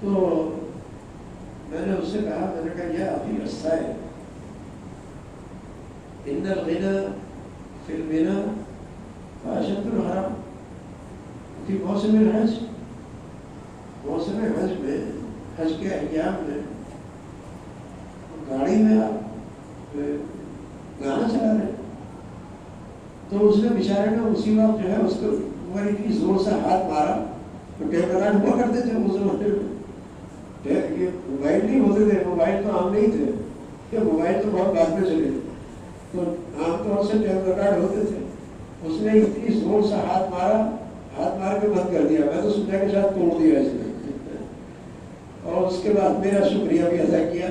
تو میں نے اس سے کہا، میں نے کہا یہ آپ ہی رستہ ہے، ان الغنى فی الغنى فاشد الحرام فی موسم الحج۔ موسم حج میں، حج کے ایام میں گاڑی میں آپ گانا چلا رہے۔ تو اس نے بیچارے نے اسی وقت جو ہے اس کو اتنی زور سے ہاتھ مارا، تو ٹیپ ہوا کرتے تھے اس زمانے میں، یہ موبائل نہیں ہوتے تھے، موبائل تو عام نہیں تھے، یہ موبائل تو بہت بعد میں چلے تھے، تو عام طور سے ٹیپ ریکارڈ ہوتے تھے۔ اس نے اتنی زور سے ہاتھ مارا، ہاتھ مار کے بند کر دیا۔ میں تو سمجھا کہ شاید توڑ دیا اس نے، اور اس کے بعد میرا شکریہ بھی ادا کیا،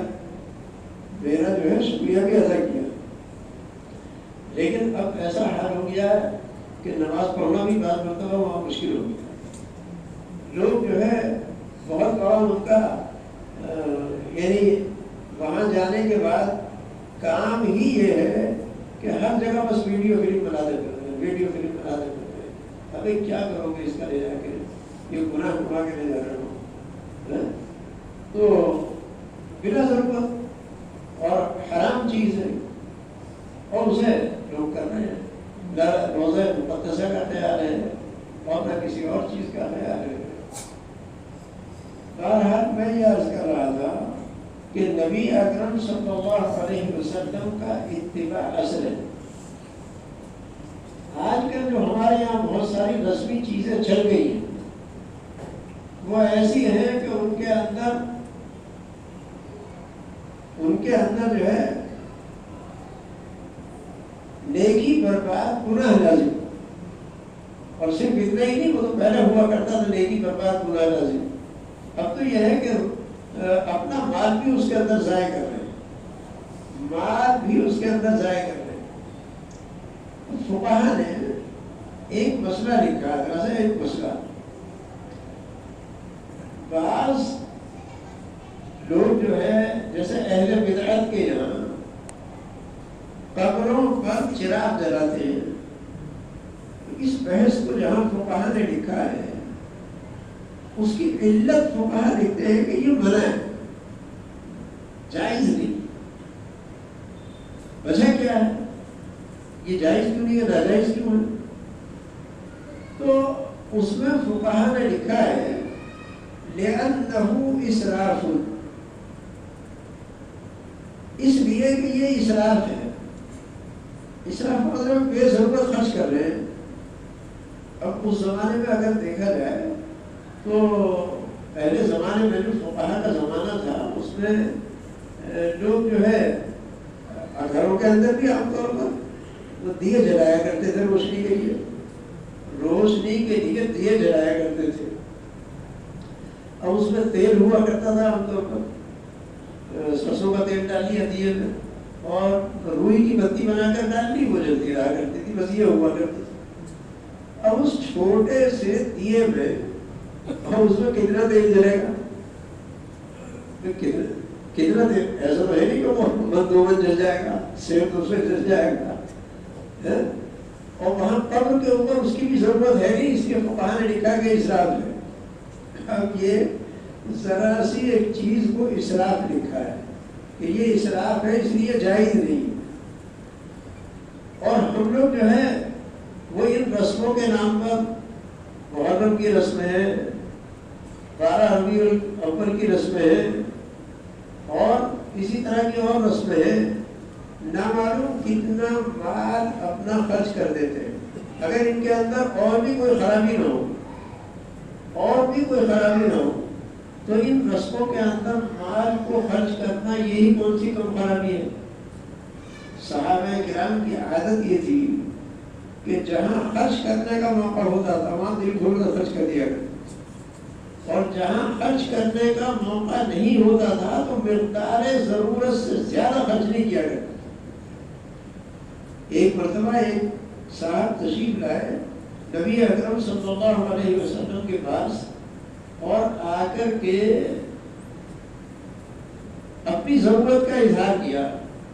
میرا جو ہے شکریہ بھی ادا کیا۔ لیکن اب ایسا حال ہو گیا ہے کہ نماز پڑھنا بھی بعض مرتبہ وہاں مشکل ہو گیا۔ لوگ جو ہے بہت بڑا ان کا یعنی وہاں جانے کے بعد کام ہی یہ ہے کہ ہر جگہ بس ویڈیو فلم بنا دیتے ہیں، ویڈیو فلم بنا دیتے ہیں۔ ابھی کیا کرو گے اس کا لے جا کے؟ یہ گناہ کما کے لے جا رہے ہو، تو بلا ضرورت اور حرام چیز ہے، اور اسے لوگ کر رہے ہیں۔ روزہ مقدسہ کا خیال ہے اور نہ کسی اور چیز کا خیال ہے۔ بہرحال میں یہ عرض کر رہا تھا کہ نبی اکرم صلی اللہ علیہ وسلم کا اتباع اصل ہے۔ آج کل جو ہمارے یہاں بہت ساری رسمی چیزیں چل گئی ہیں، وہ ایسی ہیں کہ ان کے اندر جو ہے نیکی برباد گناہ لازم، اور صرف اتنا ہی نہیں، وہ تو پہلے ہوا کرتا تھا نیکی برباد گناہ لازم۔ اب تو یہ ہے کہ اپنا مال بھی اس کے اندر ضائع کر رہے ہیں، مال بھی اس کے اندر ضائع کر رہے ہیں۔ فقہا نے ایک مسئلہ لکھا ہے، ایک مسئلہ، بعض لوگ جو ہے جیسے اہل بدعت کے یہاں قبروں پر چراغ جلاتے ہیں، اس بحث کو جہاں فقہا نے لکھا ہے اس کی علت فقہا لکھتے ہیں کہ یہ منع ہے، جائز نہیں. وجہ کیا ہے؟ یہ جائز کیوں نہیں ہے، ناجائز کیوں ہے؟ تو اس میں فقہا نے لکھا ہے لِأَنَّهُ إِسْرَافٌ، اس لیے کہ یہ اسراف ہے. اسراف مطلب بے ضرورت خرچ کر رہے ہیں. اب اس زمانے میں اگر دیکھا جائے تو پہلے زمانے میں جو فقہا کا زمانہ تھا اس میں لوگ جو ہے گھروں کے اندر بھی عام طور پر وہ دیے جلایا کرتے تھے روشنی کے لیے، روشنی کے لیے دیے جلایا کرتے تھے. اب اس میں تیل ہوا کرتا تھا عام طور پر، سرسوں کا تیل ڈال لیا دیے میں اور روئی کی بتی بنا کر ڈال لی، وہ جلتی رہا کرتی تھی، بس یہ ہوا کرتا تھا. اب اس چھوٹے سے دیے میں اور اس میں کتنا تیل جلے گا؟ کتنا تیل؟ ایسا تو ہے نہیں کہ وہ من 2 من جل جائے گا، سیب 2 سے جل جائے گا. اور وہاں قبر کے اوپر اس کی بھی ضرورت ہے نہیں، اس لیے فقہا نے لکھا کہ اسراف ہے. اب یہ ذرا سی ایک چیز کو اسراف لکھا ہے کہ یہ اسراف ہے، اس لیے جائز نہیں. اور ہم لوگ جو ہے وہ ان رسموں کے نام پر، محرم کی رسمیں ہیں، 12 ربیع الاول کی رسمیں ہیں اور اسی طرح کی اور رسمیں ہیں، نامعلوم کتنا مال اپنا خرچ کر دیتے ہیں. اگر ان کے اندر اور بھی کوئی خرابی نہ ہو، اور بھی کوئی خرابی نہ ہو، تو ان رسموں کے اندر مال کو خرچ کرنا یہی کون سی کم خرابی ہے؟ صحابہ کرام کی عادت یہ تھی کہ جہاں خرچ کرنے کا موقع ہوتا تھا وہاں دل کھول کر خرچ کر دیا کرتے، اور جہاں خرچ کرنے کا موقع نہیں ہوتا تھا تو مقدار ضرورت سے زیادہ خرچ نہیں کیا کرتے. ایک مرتبہ ایک صاحب تشریف لائے نبی اکرم صلی اللہ علیہ وسلم کے پاس اور آ کر کے اپنی ضرورت کا اظہار کیا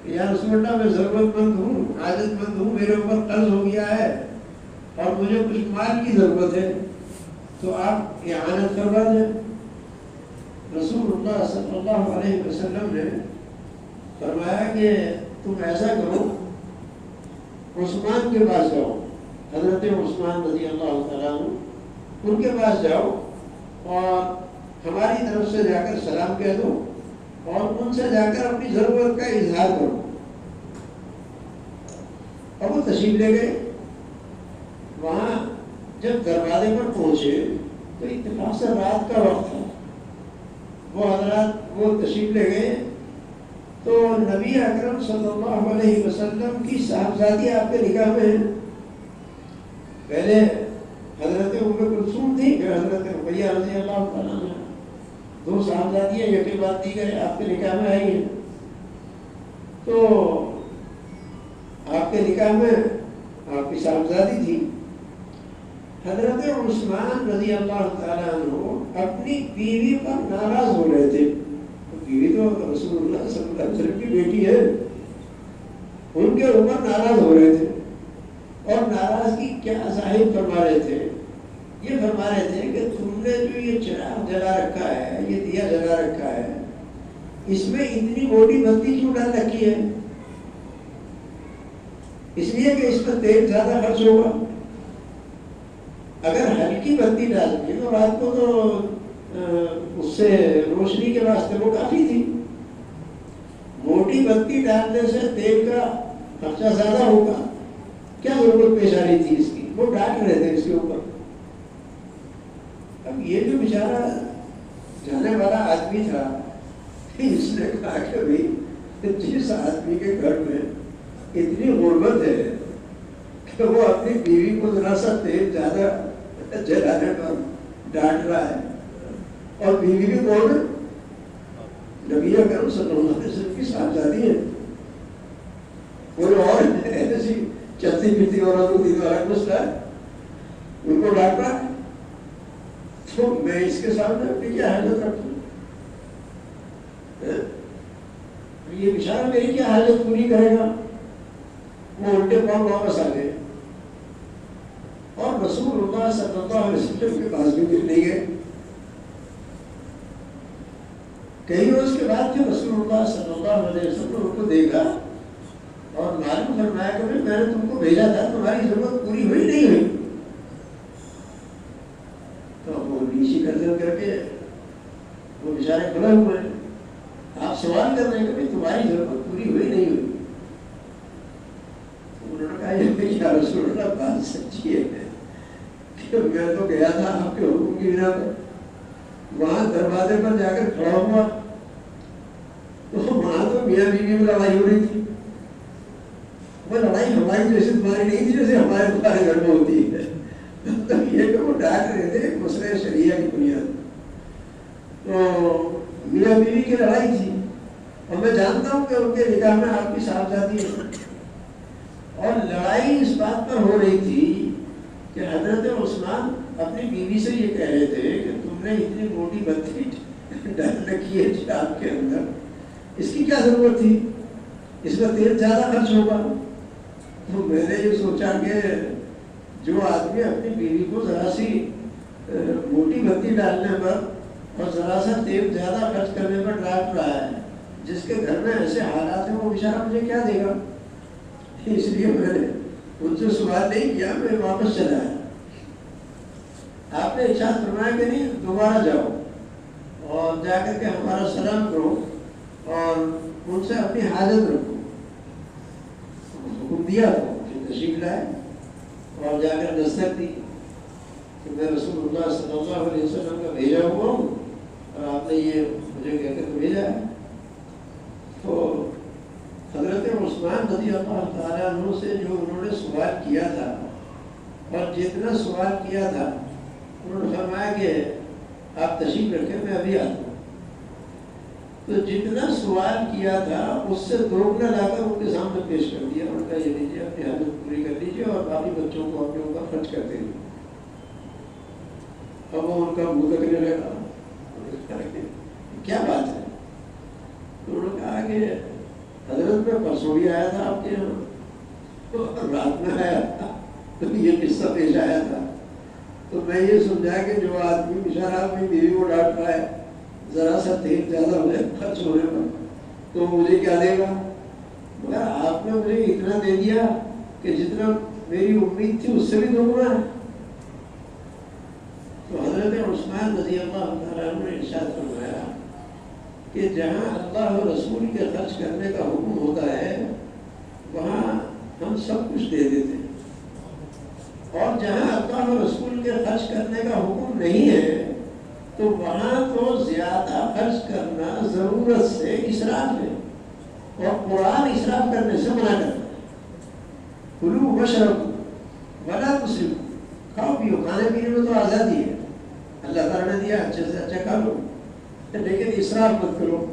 کہ یا رسول اللہ میں ضرورت مند ہوں، حاجت مند ہوں، میرے اوپر قرض ہو گیا ہے اور مجھے کچھ مال کی ضرورت ہے، تو آپ اعانت کروا دیں. رسول اللہ صلی اللہ علیہ وسلم نے فرمایا کہ تم ایسا کرو، عثمان کے پاس جاؤ، حضرت عثمان رضی اللہ تعالیٰ عنہ، ان کے پاس جاؤ اور ہماری طرف سے جا کر سلام کہہ دو اور ان سے جا کر اپنی ضرورت کا اظہار کرو. اور وہ تشریف لے گئے. وہاں جب دروازے پر پہنچے تو اتفاق سے رات کا وقت تھا. وہ حضرات وہ تشریف لے گئے تو نبی اکرم صلی اللہ علیہ وسلم کی صاحبزادی آپ کے نکاح میں ہے. پہلے حضرت ام کلثوم تھی، پھر حضرت رقیہ رضی اللہ تعالیٰ عنہ، 2 صاحبزادیاں ایک کے بعد دیگر آپ کے نکاح میں آئی ہیں. تو آپ کے نکاح میں آپ کی صاحبزادی تھی. حضرت عثمان رضی اللہ تعالیٰ عنہ اپنی بیوی پر ناراض ہو رہے تھے. بیوی تو رسول اللہ صلی اللہ علیہ وسلم کی بیٹی ہے، ان کے اوپر ناراض ہو رہے تھے. اور ناراضگی کیا ظاہر فرما رہے تھے؟ یہ فرما رہے تھے کہ تم نے جو یہ چراغ جلا رکھا ہے، یہ دیا جلا رکھا ہے، اس میں اتنی موٹی بتی کیوں ڈال رکھی ہے؟ اس لیے کہ اس میں تیل زیادہ خرچ ہوگا. اگر ہلکی بتی ڈالتی تو رات کو تو اس سے روشنی کے واسطے وہ کافی تھی. موٹی بتی ڈالنے سے تیل کا خرچہ زیادہ ہوگا، کیا ضرورت پیش آ رہی تھی اس کی؟ وہ ڈانٹ رہے تھے اس کے اوپر. اب یہ جو بیچارہ جانے والا آدمی تھا، اس نے کہا کہ بھائی جس آدمی کے گھر میں اتنی غربت ہے کہ وہ اپنی بیوی کو ذرا سا تیل زیادہ جلانے پر ڈانٹ رہا ہے، اور بیوی بھی کون ہے؟ نبی اکرم صلی اللہ علیہ وسلم کی صاحبزادی ہے، کوئی اور ایسی چلتی پھرتی عورت ہوتی تو الگ مسئلہ ہے. ان کو ڈانٹ رہا ہے تو میں اس کے سامنے اپنی کیا حالت رکھوں؟ یہ بیچارہ میری کیا حالت پوری کرے گا؟ وہ الٹے پاؤں واپس آ گئے اللہ صلی اللہ علیہ وسلم کے پاس بھی نہیں گئے. کئی روز کے بعد جب رسول اللہ صلی اللہ علیہ وسلم ان کو دیکھا اور معلوم فرمایا کہ میں نے تم کو بھیجا تھا, تمہاری ضرورت پوری ہوئی نہیں ہوئی. تو وہ نیچی گردن کر کے وہ بیچارے کھڑے ہوئے, آپ سوال کر رہے ہیں کہ تمہاری ضرورت پوری ہوئی نہیں ہوئی. انہوں نے کہا یا رسول اللہ بات سچی ہے کہ میں تو گیا تھا آپ کے حکم کی بنا پر, وہاں دروازے پر جا کر کھڑا ہوا تو وہاں تو میاں بیوی میں لڑائی ہو رہی تھی. وہ لڑائی ہماری جیسے تمہاری نہیں تھی جیسے تمہارے گھر میں ہوتی ہے. مطلب یہ کہ وہ ڈانٹ رہے تھے مسئلہ شریعہ کی بنیاد. تو میاں بیوی کی لڑائی تھی اور میں جانتا ہوں کہ ان کے نکاح میں آپ کی صاحبزادی ہے. اور لڑائی اس بات پر ہو رہی تھی کہ حضرت عثمان اپنی بیوی سے یہ کہہ رہے تھے کہ تم نے اتنی موٹی بتی ڈال رکھی ہے جاب کے اندر, اس کی کیا ضرورت تھی, اس میں تیل زیادہ خرچ ہوگا. تو میں نے یہ سوچا کہ جو آدمی اپنی بیوی کو ذرا سی موٹی بتی ڈالنے پر اور ذرا سا تیل زیادہ خرچ کرنے پر ڈانٹ رہا ہے, جس کے گھر میں ایسے حالات ہیں وہ بیچارہ مجھے کیا دے گا. اس لیے میں نے ان سے سوال نہیں کیا, میں واپس چلا آیا. آپ نے ارشاد فرمایا کہ نہیں دوبارہ جاؤ اور جا کر کے ہمارا سلام کرو اور ان سے اپنی حاجت رکھو. حکم دیا تو تشریف لائے اور جا کر دستک دی کہ میں رسول اللہ صلی اللہ علیہ وسلم کا بھیجا ہوا ہوں اور آپ نے یہ مجھے کہہ کر بھیجا ہے. تو حضرت عثمان رضی اللہ تعالیٰ عنہ سے جو انہوں نے سوال کیا تھا اور جتنا سوال کیا تھا انہوں نے فرمایا کہ آپ تشریف رکھیں میں ابھی آتا ہوں. تو جتنا سوال کیا تھا اس سے دوگنا لا کر ان کے سامنے پیش کر دیا. ان کا یہ لیجیے اپنی حاجت پوری کر لیجیے اور باقی بچوں کو اپنے اوپر خرچ کرتے ہیں. اب وہ ان کا منہ تکنے لگا کیا بات ہے. تو انہوں نے کہا کہ حضرت میں پرسوں بھی آیا تھا آپ کے یہاں, رات میں آیا تھا تو یہ قصہ پیش آیا تھا. تو میں یہ سمجھا کہ جو آدمی بیچارہ اپنی بیوی کو ڈانٹ رہا ہے ذرا سا تیل زیادہ ہو جائے خرچ ہونے پر تو مجھے کیا دے گا. مگر آپ نے مجھے اتنا دے دیا کہ جتنا میری امید تھی اس سے بھی دوگنا ہے. تو حضرت عثمان رضی اللہ تعالیٰ عنہ نے ارشاد فرمایا کہ جہاں اللہ و رسول کے خرچ کرنے کا حکم ہوتا ہے وہاں ہم سب کچھ دے دیتے ہیں, اور جہاں اللہ و رسول کے خرچ کرنے کا حکم نہیں ہے تو وہاں تو زیادہ خرچ کرنا ضرورت سے اسراف ہے. اور قرآن اسراف کرنے سے منع کرتا ہے. کلوا واشربوا ولا تسرفوا, کھاؤ پیو, کھانے پینے میں تو آزادی ہے, اللہ تعالیٰ نے دیا اچھے سے اچھا کھا لو, لیکن اسراف مت کرو.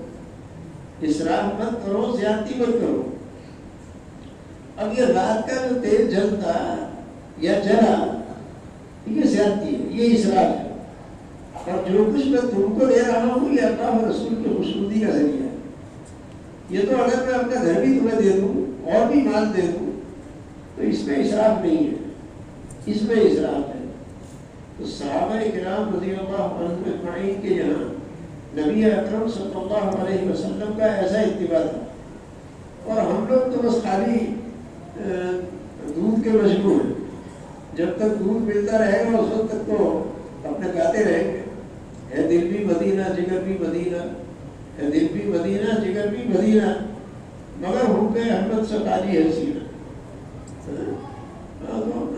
اسراف مت کرو, زیادتی مت کرو. اب یہ رات کا جو تیل جلتا یا جلا یہ زیادتی ہے, یہ اسراف ہے. اور جو کچھ میں تم کو دے رہا ہوں یہ اللہ اور رسول کی خوشنودی کا ذریعہ ہے. یہ تو اگر میں اپنا گھر بھی تمہیں دے دوں اور بھی مال دے دوں تو اس میں اسراف نہیں ہے, اس میں اسراف ہے. تو صحابہ کرام رضی اللہ عنہم اجمعین کے یہاں نبی اکرم صلی اللہ علیہ وسلم کا ایسا اتباع تھا, اور ہم لوگ تو بس خالی دودھ کے مجبور ہیں. جب تک دودھ ملتا رہے گا اس وقت تک تو اپنے گاتے رہیں گے, اے دل بھی مدینہ جگر بھی مدینہ, اے دل بھی مدینہ جگر بھی مدینہ, مگر حب احمد سے خالی ہے سینہ.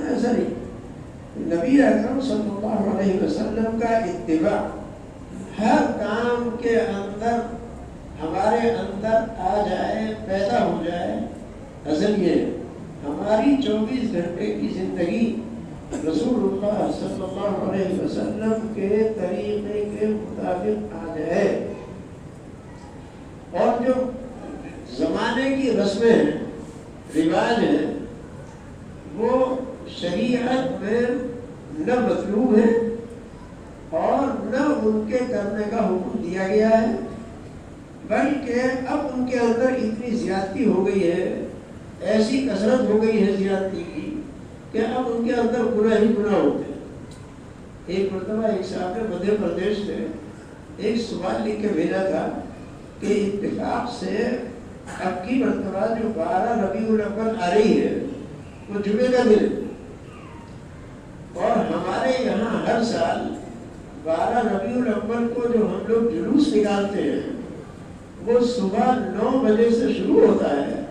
ایسا نہیں. نبی اکرم صلی اللہ علیہ وسلم کا اتباع ہر کام کے اندر ہمارے اندر آ جائے, پیدا ہو جائے. اصل یہ ہماری 24 گھنٹے کی زندگی رسول اللہ صلی اللہ علیہ وسلم کے طریقے کے مطابق آ جائے, اور جو زمانے کی رسمیں ہیں, رواج ہیں, وہ شریعت میں نہ مطلوب ہیں اور نہ ان کے کرنے کا حکم دیا گیا ہے, بلکہ اب ان کے اندر اتنی زیادتی ہو گئی ہے, ایسی کثرت ہو گئی ہے زیادتی کی کہ اب ان کے اندر گناہ ہی گناہ ہوتے ہیں. ایک مرتبہ ایک صاحب نے مدھیہ پردیش سے ایک سوال لکھ کے بھیجا تھا کہ اتفاق سے اب کی مرتبہ جو 12 ربیع الاول آ رہی ہے وہ جمعے کا دن ہے، اور ہمارے یہاں ہر سال 12 ربیع الاول کو جو ہم لوگ جلوس نکالتے ہیں وہ صبح 9 بجے سے شروع ہوتا ہے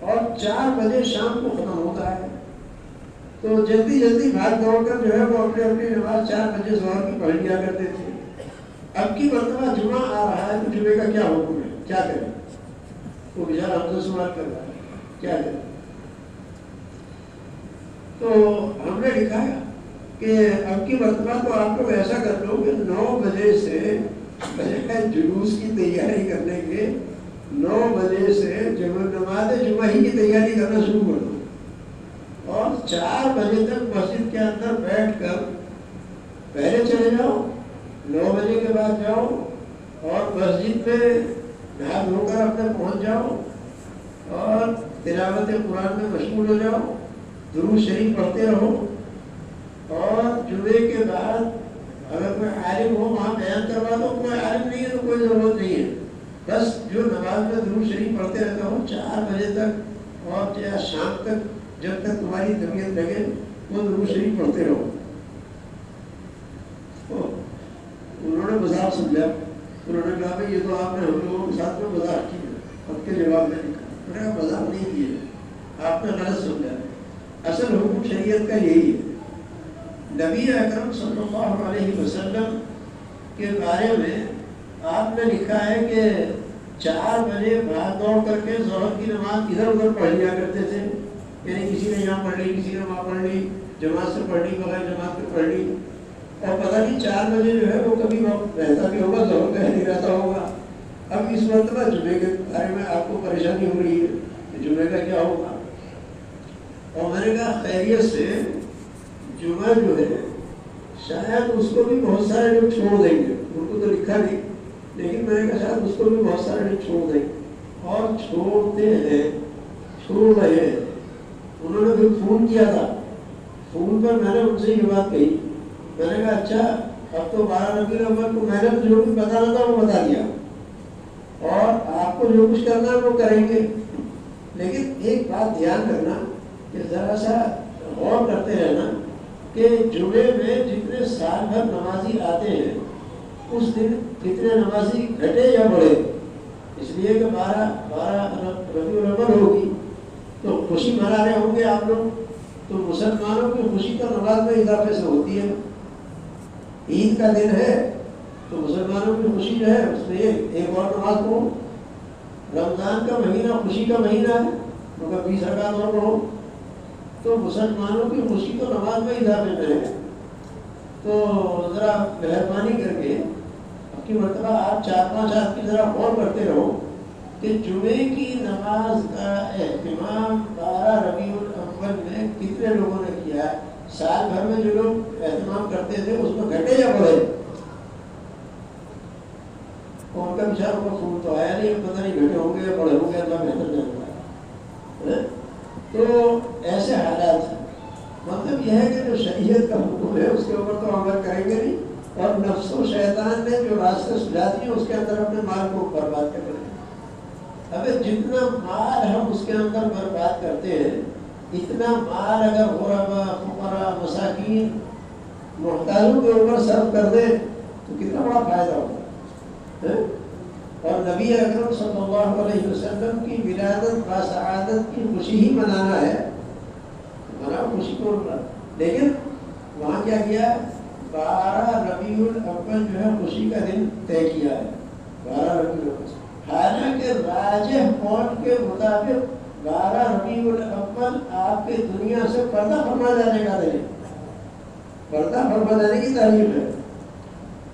اور 4 بجے شام کو ختم ہوتا ہے. تو جلدی جلدی بھاگ دوڑ کر جو ہے وہ اپنی اپنی نماز 4 بجے ظہر کی پڑھ لیا کرتے تھے. اب کی مرتبہ جمعہ آ رہا ہے تو جمعے کا کیا حکم ہے، کیا کریں؟ وہ بیچارہ ہم سے سوال کر رہا ہے کیا کریں. تو ہم نے لکھا ہے کہ اب کی مرتبہ تو آپ لوگ ایسا کر لو کہ 9 بجے سے جلوس کی تیاری کرنے کے 9 بجے سے نماز جمعہ ہی کی تیاری کرنا شروع کر دو، اور 4 بجے تک مسجد کے اندر بیٹھ کر پہلے چلے جاؤ، 9 بجے کے بعد جاؤ اور مسجد میں نہا دھو کر اپنے پہنچ جاؤ اور تلاوت قرآن میں مشغول ہو جاؤ، درود شریف پڑھتے رہو، اور جمعے کے بعد اگر کوئی عالم ہو وہاں بیان کروا دو، کوئی عالم نہیں ہے تو کوئی ضرورت نہیں ہے، بس جو نماز میں درود شریف پڑھتے رہتے ہو 4 بجے تک اور یا شام تک جب تک تمہاری طبیعت لگے وہ درود شریف پڑھتے رہو. انہوں نے مذاق سمجھا، انہوں نے کہا بھائی یہ تو آپ نے ہم لوگوں کے ساتھ میں مذاق کیا. اب کے جواب میں لکھا، انہوں نے کہا مذاق نہیں کیے، آپ نے غلط سمجھا. اصل حکم شریعت کا یہی ہے. نبی اکرم صلی اللہ علیہ وسلم کے بارے میں آپ نے لکھا ہے کہ 4 بجے بھاگ دوڑ کر کے ظہر کی نماز ادھر ادھر پڑھ لیا کرتے تھے، یعنی کسی نے یہاں پڑھ لی، کسی نے وہاں پڑھ لی، جماعت سے پڑھ لی، بغیر جماعت سے پڑھ لی، اور پتہ نہیں 4 بجے جو ہے وہ کبھی وقت رہتا بھی ہوگا، ظہر کا نہیں رہتا ہوگا. اب اس مرتبہ جمعے کے بارے میں آپ کو پریشانی ہو رہی ہے کہ جمعے کا کیا ہوگا. اور میں نے کہا خیریت سے جمعہ جو ہے شاید اس کو بھی بہت سارے لوگ چھوڑ دیں گے، ان کو تو لکھا نہیں، لیکن میں نے کہا شاید اس کو بھی بہت سارے لوگ چھوڑ دیں گے، اور چھوڑتے ہیں، چھوڑ رہے ہیں. انہوں نے پھر فون کیا تھا، فون پر میں نے ان سے یہ بات کہی، میں نے کہا اچھا اب تو 12 ربیع الاول کو میں نے جو بھی بتانا تھا وہ بتا دیا، اور آپ کو جو کچھ کرنا ہے وہ کریں گے، لیکن ایک بات دھیان رکھنا کہ ذرا سا غور کرتے رہنا کہ جمعے میں جتنے سال بھر نمازی آتے ہیں اس دن کتنے نمازی گھٹے یا بڑھے. اس لیے کہ 12 ربیع الاول ہوگی تو خوشی منا رہے ہوں گے آپ لوگ، تو مسلمانوں کی خوشی تو نماز میں اضافے سے ہوتی ہے. عید کا دن ہے تو مسلمانوں کی خوشی جو ہے اس میں ایک اور نماز پڑھو. رمضان کا مہینہ خوشی کا مہینہ ہے، مگر 20 رکعت اور پڑھو. تو مسلمانوں کی خوشی تو نماز میں اضافے میں ہے. تو ذرا مہربانی کر کے اب کی مرتبہ آپ 4-5 آدمی ذرا غور کرتے رہو کہ جمعے کی نماز کا اہتمام 12 ربیع الاول میں کتنے لوگوں نے کیا ہے. سال بھر میں جو لوگ اہتمام کرتے تھے اس میں گھٹے یا بڑھے. ان کا بیچاروں کا فون تو آیا نہیں، پتہ نہیں گھٹے ہوں گے یا بڑے ہوں گے، اللہ بہتر جانتا ہے. تو ایسے حالات ہیں. مطلب یہ ہے کہ جو شریعت کا حکم ہے اس کے اوپر تو عمل کریں گے نہیں، اور نفس و شیطان نے جو راستے سجا دیے اس کے اندر اپنے مال کو برباد کر رہے ہیں. اب جتنا مال ہم اس کے اندر برباد کرتے ہیں اتنا مال اگر غربا، فقراء، مساکین، محتاجوں کے اوپر صرف کر دیں تو کتنا بڑا فائدہ ہوگا. اور نبی اکرم صلی اللہ علیہ وسلم کی ولادت با سعادت کی خوشی ہی منانا ہے، مناؤ خوشی کو. لیکن وہاں کیا کیا، 12 ربیع الاول جو ہے خوشی کا دن طے کیا ہے، 12 ربیع الاول. حالانکہ راجح قول کے مطابق 12 ربیع الاول آپ کے دنیا سے پردہ فرما جانے کا دن ہے، پردہ فرما جانے کی تعلیم ہے.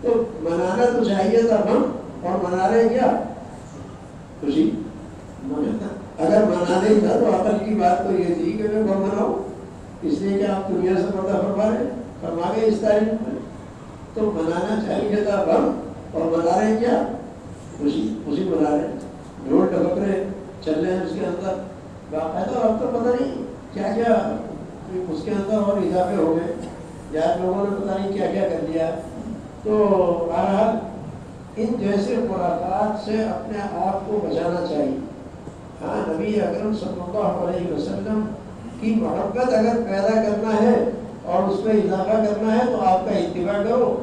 تو منانا تو چاہیے تھا ہم، اور منا رہے کیا، خوشی. اگر منانا ہی تھا تو عقل کی بات تو یہ تھی کہ میں مناؤں، اس لیے کہ آپ دنیا سے پردہ فرما گئے اس تاریخ میں. تو منانا چاہیے تھا ہم، اور منا رہے کیا، خوشی. خوشی منا رہے، ڈھول ڈھبک رہے، چل رہے ہیں اس کے اندر باقاعدہ. اب تو پتہ نہیں کیا کیا اس کے اندر اور اضافے ہو گئے. یا لوگوں نے پتہ نہیں کیا کیا کر دیا. تو بہرحال ان جیسے خرافات سے اپنے آپ کو بچانا چاہیے. ہاں نبی اکرم صلی اللہ علیہ وسلم کی محبت اگر پیدا کرنا ہے اور اس میں اضافہ کرنا ہے تو آپ کا اتباع کرو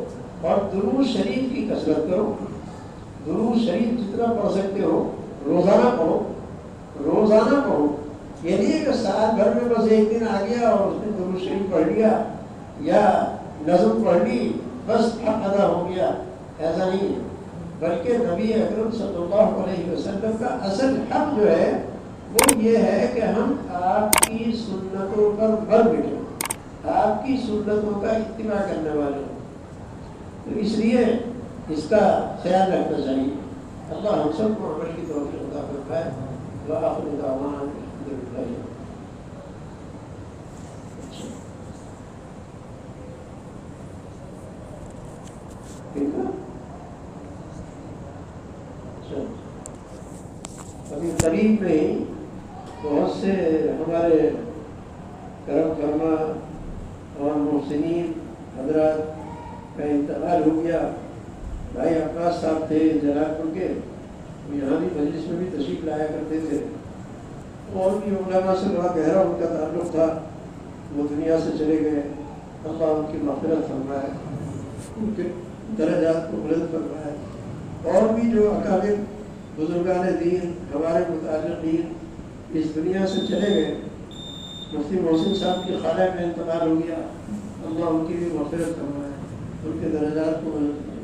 اور درود شریف کی کثرت کرو. درود شریف جتنا پڑھ سکتے ہو روزانہ پڑھو، روزانہ پڑھو. یہ نہیں ہے کہ سال بھر میں بس ایک دن آ گیا اور اس نے درود شریف پڑھ لیا یا نظم پڑھ لی بس حق ادا ہو گیا، ایسا نہیں ہے. بلکہ نبی اکرم صلی اللہ علیہ وسلم کا اصل حق جو ہے وہ یہ ہے کہ ہم آپ کی سنتوں پر بل بیٹھیں، آپ کی سنتوں کا اتباع کرنے والے ہوں. تو اس لیے اس کا خیال رکھنا چاہیے. اللہ ہم سب کو عمل کی توفیق عطا فرمائے. وآخر دعوانا الحمدللہ. ابھی قریب میں ہی بہت سے ہمارے کرم فرما اور محسنین حضرات کا انتقال ہو گیا. بھائی عباس صاحب تھے جلال پور کے، یہاں بھی مجلس میں بھی تشریف لایا کرتے تھے. اور بھی علماء سے بڑا گہرا ان کا تعلق تھا. وہ دنیا سے چلے گئے. اللہ ان کی مغفرت فرمائے، ان کے درجات کو بلند فرمائے. اور بھی جو اکابر بزرگان دین ہمارے متعلقین اس دنیا سے چلے گئے. مفتی محسن صاحب کی خالہ میں انتقال ہو گیا. اللہ ان کی بھی مغفرت فرمائے، ان کے درجات کو بلند فرمائے.